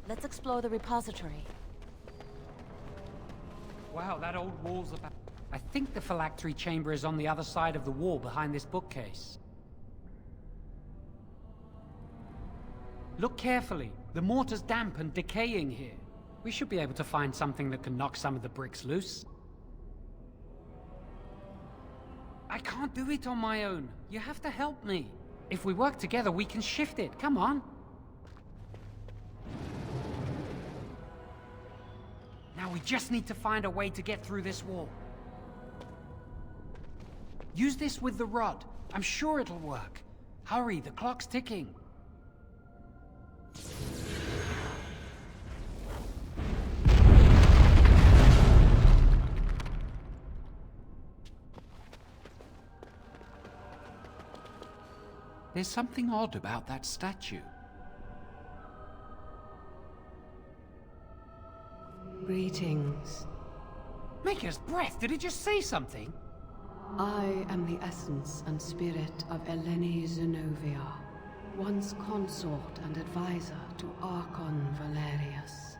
Let's explore the repository. Wow, that old wall's about... I think the phylactery chamber is on the other side of the wall behind this bookcase. Look carefully. The mortar's damp and decaying here. We should be able to find something that can knock some of the bricks loose. I can't do it on my own. You have to help me. If we work together, we can shift it. Come on. Now we just need to find a way to get through this wall. Use this with the rod. I'm sure it'll work. Hurry, the clock's ticking. There's something odd about that statue. Greetings. Maker's breath, did it just say something? I am the essence and spirit of Eleni Zenobia, once consort and advisor to Archon Valerius.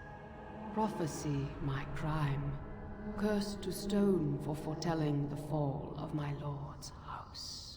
Prophecy my crime, cursed to stone for foretelling the fall of my lord's house.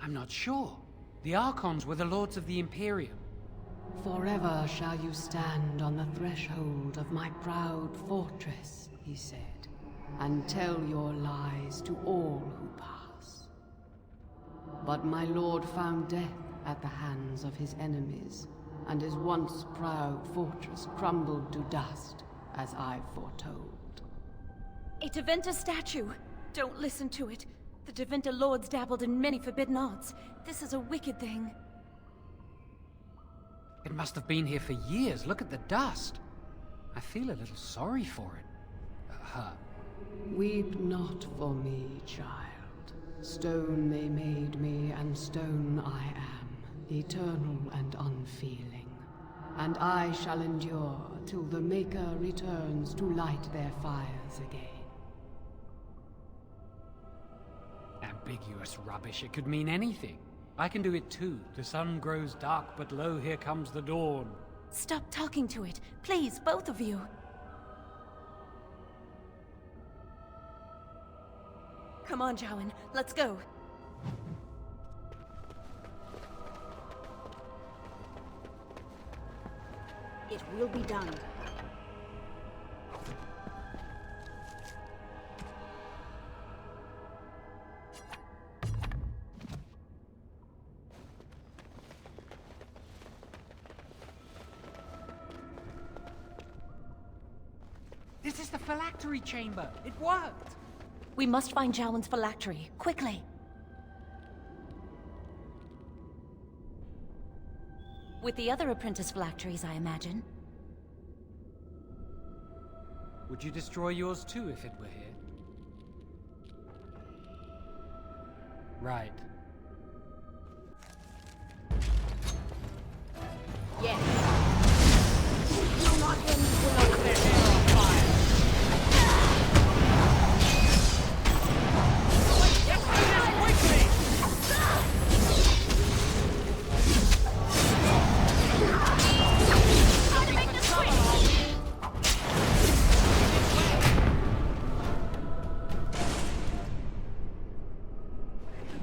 I'm not sure. The Archons were the Lords of the Imperium. Forever shall you stand on the threshold of my proud fortress, he said, and tell your lies to all who pass. But my lord found death at the hands of his enemies, and his once proud fortress crumbled to dust, as I foretold. A Tevinter statue! Don't listen to it. The Tevinter lords dabbled in many forbidden arts. This is a wicked thing. It must have been here for years. Look at the dust. I feel a little sorry for it. Her. Weep not for me, child. Stone they made me, and stone I am, eternal and unfeeling. And I shall endure till the Maker returns to light their fires again. ambiguous rubbish. It could mean anything. I can do it too. The sun grows dark, but lo, here comes the dawn. Stop talking to it. Please, both of you. Come on, Jowan. Let's go. It will be done. This is the phylactery chamber. It worked. We must find Jowan's phylactery, quickly. With the other apprentice phylacteries, I imagine. Would you destroy yours too if it were here? Right. Yes. Do not end below their hair on fire.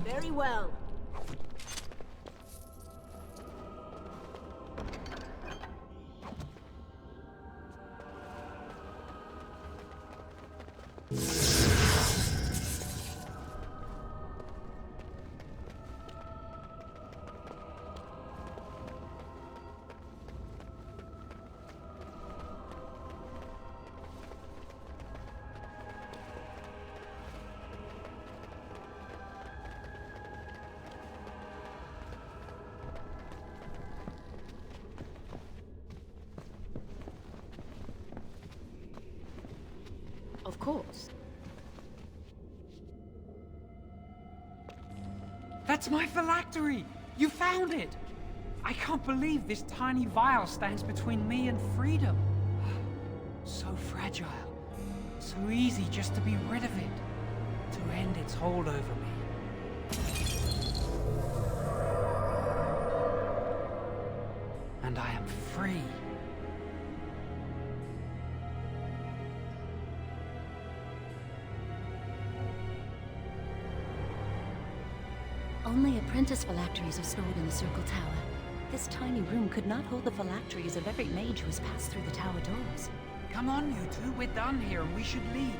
Very well. Of course. That's my phylactery! You found it! I can't believe this tiny vial stands between me and freedom. So fragile. So easy just to be rid of it. To end its hold over me. And I am free. Only apprentice phylacteries are stored in the Circle Tower. This tiny room could not hold the phylacteries of every mage who has passed through the tower doors. Come on, you two. We're done here and we should leave.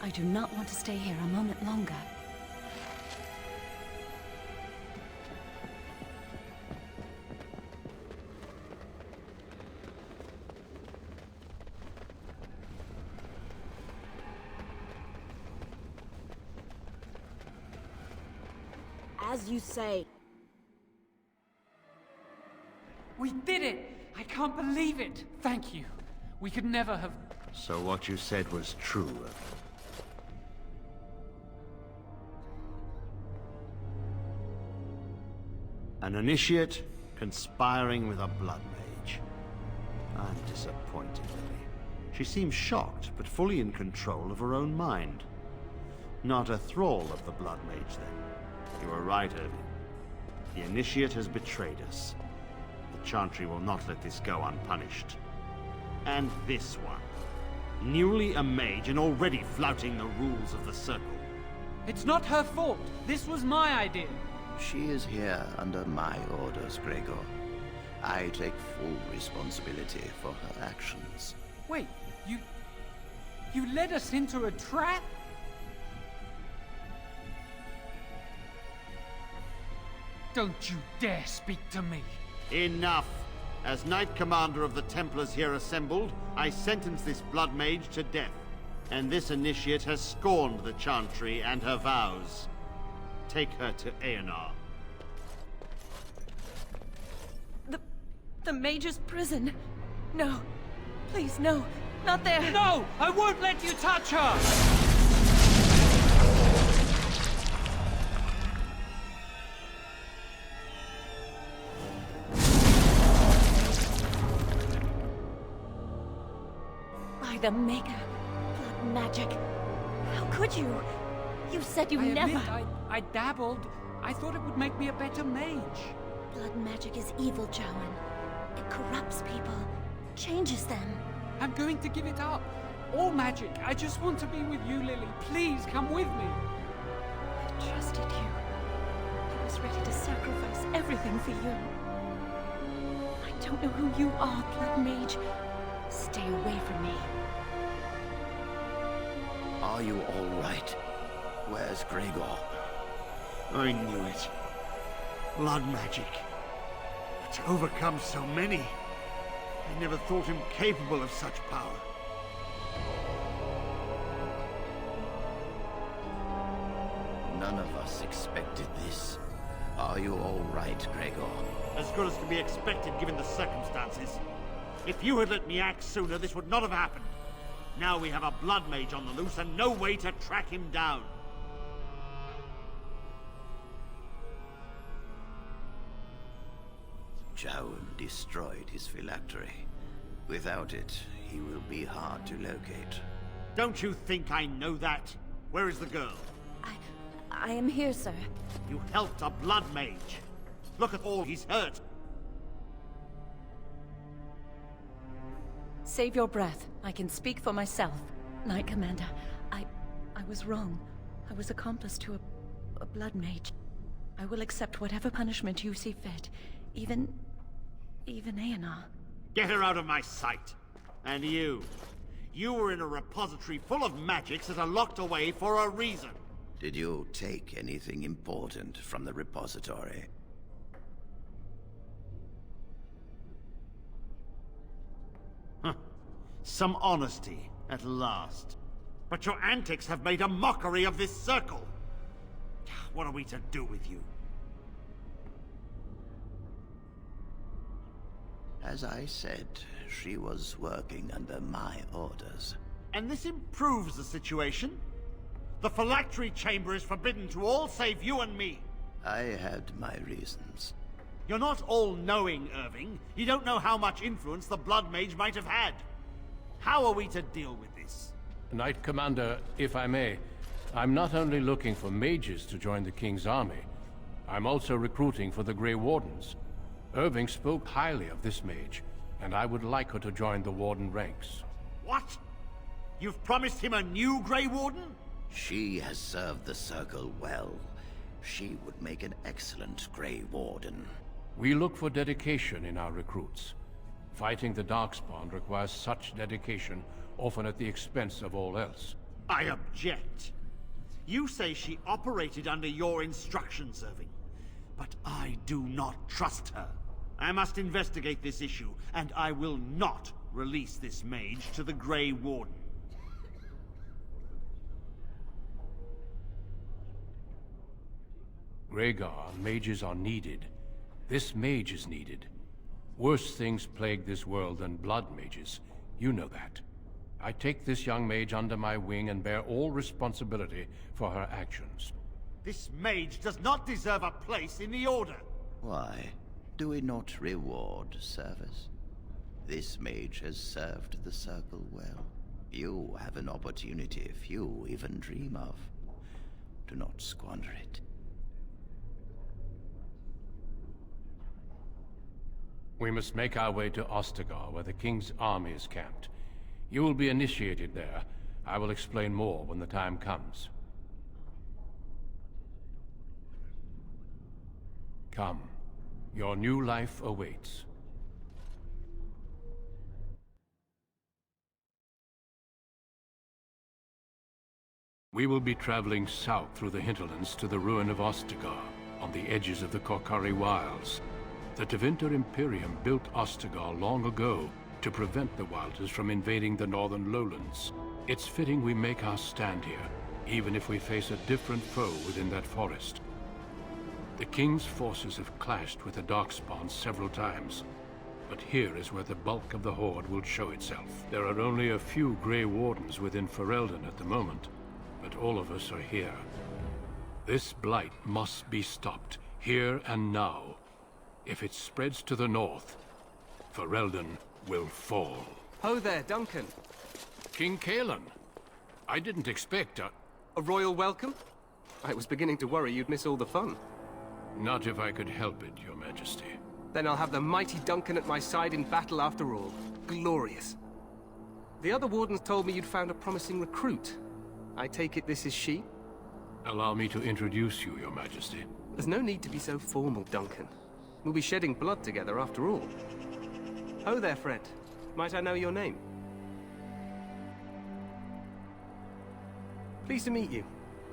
I do not want to stay here a moment longer. As you say. We did it! I can't believe it! Thank you. We could never have... So what you said was true. An initiate conspiring with a blood mage. I'm disappointed, Lily. She seems shocked, but fully in control of her own mind. Not a thrall of the blood mage, then. You were right, Irving. The initiate has betrayed us. The Chantry will not let this go unpunished. And this one. Newly a mage and already flouting the rules of the Circle. It's not her fault. This was my idea. She is here under my orders, Gregor. I take full responsibility for her actions. Wait, you led us into a trap? Don't you dare speak to me. Enough! As Knight Commander of the Templars here assembled, I sentence this blood mage to death. And this initiate has scorned the Chantry and her vows. Take her to Aenar. The mage's prison. No. Please, no. Not there. No! I won't let you touch her! By the Maker. Blood magic. How could you? You said you I never... admit, I dabbled. I thought it would make me a better mage. Blood magic is evil, Jowan. It corrupts people, changes them. I'm going to give it up. All magic. I just want to be with you, Lily. Please come with me. I trusted you. I was ready to sacrifice everything for you. I don't know who you are, Blood Mage. Stay away from me. Are you all right? Where's Gregor? I knew it. Blood magic. To overcome so many. I never thought him capable of such power. None of us expected this. Are you all right, Gregor? As good as can be expected given the circumstances. If you had let me act sooner, this would not have happened. Now we have a blood mage on the loose and no way to track him down. Jowan destroyed his phylactery. Without it, he will be hard to locate. Don't you think I know that? Where is the girl? I am here, sir. You helped a blood mage. Look at all he's hurt. Save your breath. I can speak for myself. Knight Commander, I was wrong. I was accomplice to a blood mage. I will accept whatever punishment you see fit. Even Aenar. Get her out of my sight. And you. You were in a repository full of magics that are locked away for a reason. Did you take anything important from the repository? Huh. Some honesty, at last. But your antics have made a mockery of this circle. What are we to do with you? As I said, she was working under my orders. And this improves the situation? The phylactery chamber is forbidden to all save you and me. I had my reasons. You're not all-knowing, Irving. You don't know how much influence the Blood Mage might have had. How are we to deal with this? Knight Commander, if I may, I'm not only looking for mages to join the King's army, I'm also recruiting for the Grey Wardens. Irving spoke highly of this mage, and I would like her to join the Warden ranks. What? You've promised him a new Grey Warden? She has served the Circle well. She would make an excellent Grey Warden. We look for dedication in our recruits. Fighting the Darkspawn requires such dedication, often at the expense of all else. I object. You say she operated under your instructions, Irving. But I do not trust her. I must investigate this issue, and I will not release this mage to the Grey Warden. Rhaegar, mages are needed. This mage is needed. Worse things plague this world than blood mages. You know that. I take this young mage under my wing and bear all responsibility for her actions. This mage does not deserve a place in the Order. Why? Do we not reward service? This mage has served the Circle well. You have an opportunity few even dream of. Do not squander it. We must make our way to Ostagar, where the King's army is camped. You will be initiated there. I will explain more when the time comes. Come. Your new life awaits. We will be traveling south through the hinterlands to the ruin of Ostagar, on the edges of the Korkari Wilds. The Tevinter Imperium built Ostagar long ago to prevent the Wilders from invading the northern lowlands. It's fitting we make our stand here, even if we face a different foe within that forest. The King's forces have clashed with the Darkspawn several times, but here is where the bulk of the Horde will show itself. There are only a few Grey Wardens within Ferelden at the moment, but all of us are here. This blight must be stopped, here and now. If it spreads to the north, Ferelden will fall. Ho there, Duncan. King Kaelan. I didn't expect A royal welcome? I was beginning to worry you'd miss all the fun. Not if I could help it, Your Majesty. Then I'll have the mighty Duncan at my side in battle after all. Glorious. The other wardens told me you'd found a promising recruit. I take it this is she? Allow me to introduce you, Your Majesty. There's no need to be so formal, Duncan. We'll be shedding blood together after all. Ho there, friend. Might I know your name? Pleased to meet you.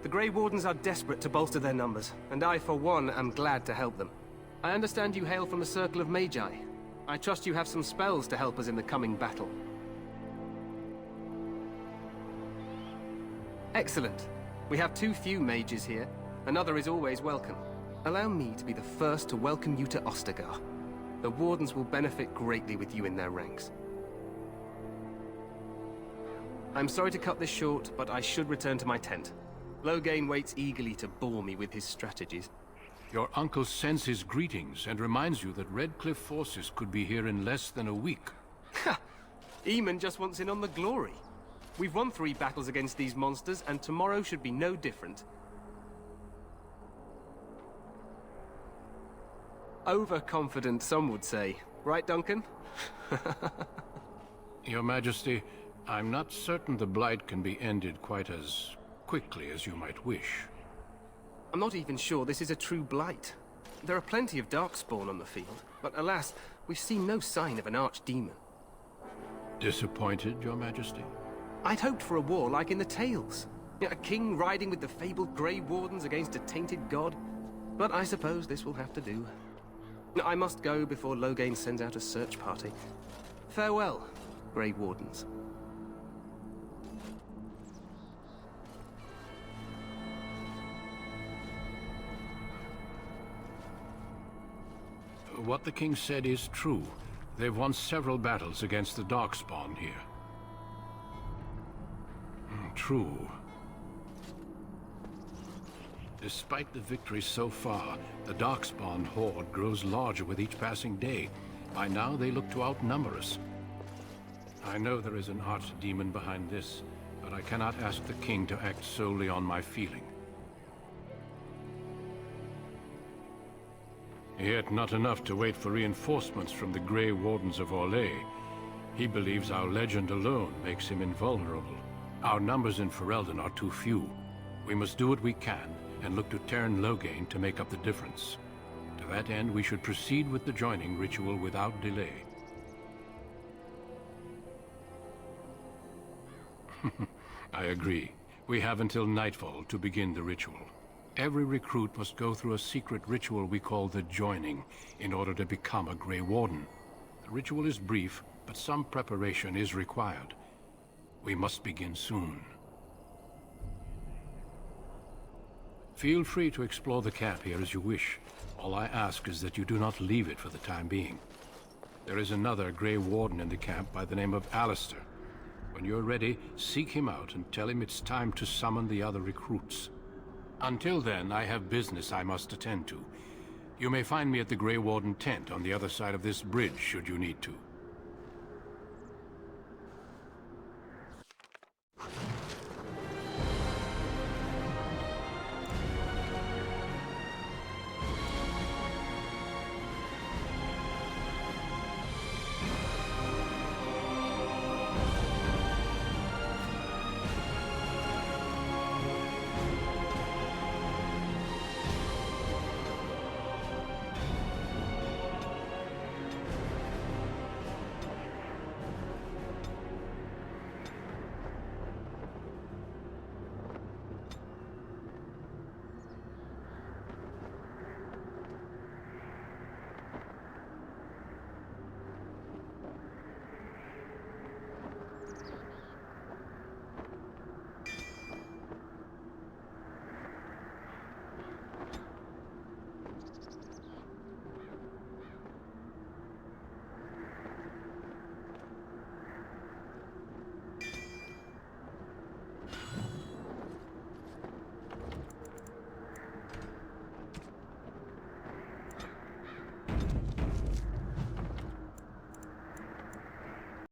The Grey Wardens are desperate to bolster their numbers, and I, for one, am glad to help them. I understand you hail from a circle of Magi. I trust you have some spells to help us in the coming battle. Excellent. We have too few mages here. Another is always welcome. Allow me to be the first to welcome you to Ostagar. The Wardens will benefit greatly with you in their ranks. I'm sorry to cut this short, but I should return to my tent. Loghain waits eagerly to bore me with his strategies. Your uncle sends his greetings and reminds you that Redcliffe forces could be here in less than a week. Ha! Eamon just wants in on the glory. We've won 3 battles against these monsters, and tomorrow should be no different. Overconfident, some would say. Right, Duncan? Your Majesty, I'm not certain the Blight can be ended quite as quickly as you might wish. I'm not even sure this is a true blight. There are plenty of Darkspawn on the field, but alas, we've seen no sign of an archdemon. Disappointed, Your Majesty? I'd hoped for a war like in the tales. A king riding with the fabled Grey Wardens against a tainted god. But I suppose this will have to do. I must go before Loghain sends out a search party. Farewell, Grey Wardens. What the king said is true. They've won several battles against the Darkspawn here. True. Despite the victories so far, the Darkspawn horde grows larger with each passing day. By now, they look to outnumber us. I know there is an archdemon behind this, but I cannot ask the king to act solely on my feeling. Yet not enough to wait for reinforcements from the Grey Wardens of Orlais. He believes our legend alone makes him invulnerable. Our numbers in Ferelden are too few. We must do what we can, and look to Teyrn Loghain to make up the difference. To that end, we should proceed with the joining ritual without delay. I agree. We have until nightfall to begin the ritual. Every recruit must go through a secret ritual we call the Joining in order to become a Grey Warden. The ritual is brief, but some preparation is required. We must begin soon. Feel free to explore the camp here as you wish. All I ask is that you do not leave it for the time being. There is another Grey Warden in the camp by the name of Alistair. When you're ready, seek him out and tell him it's time to summon the other recruits. Until then, I have business I must attend to. You may find me at the Grey Warden tent on the other side of this bridge, should you need to.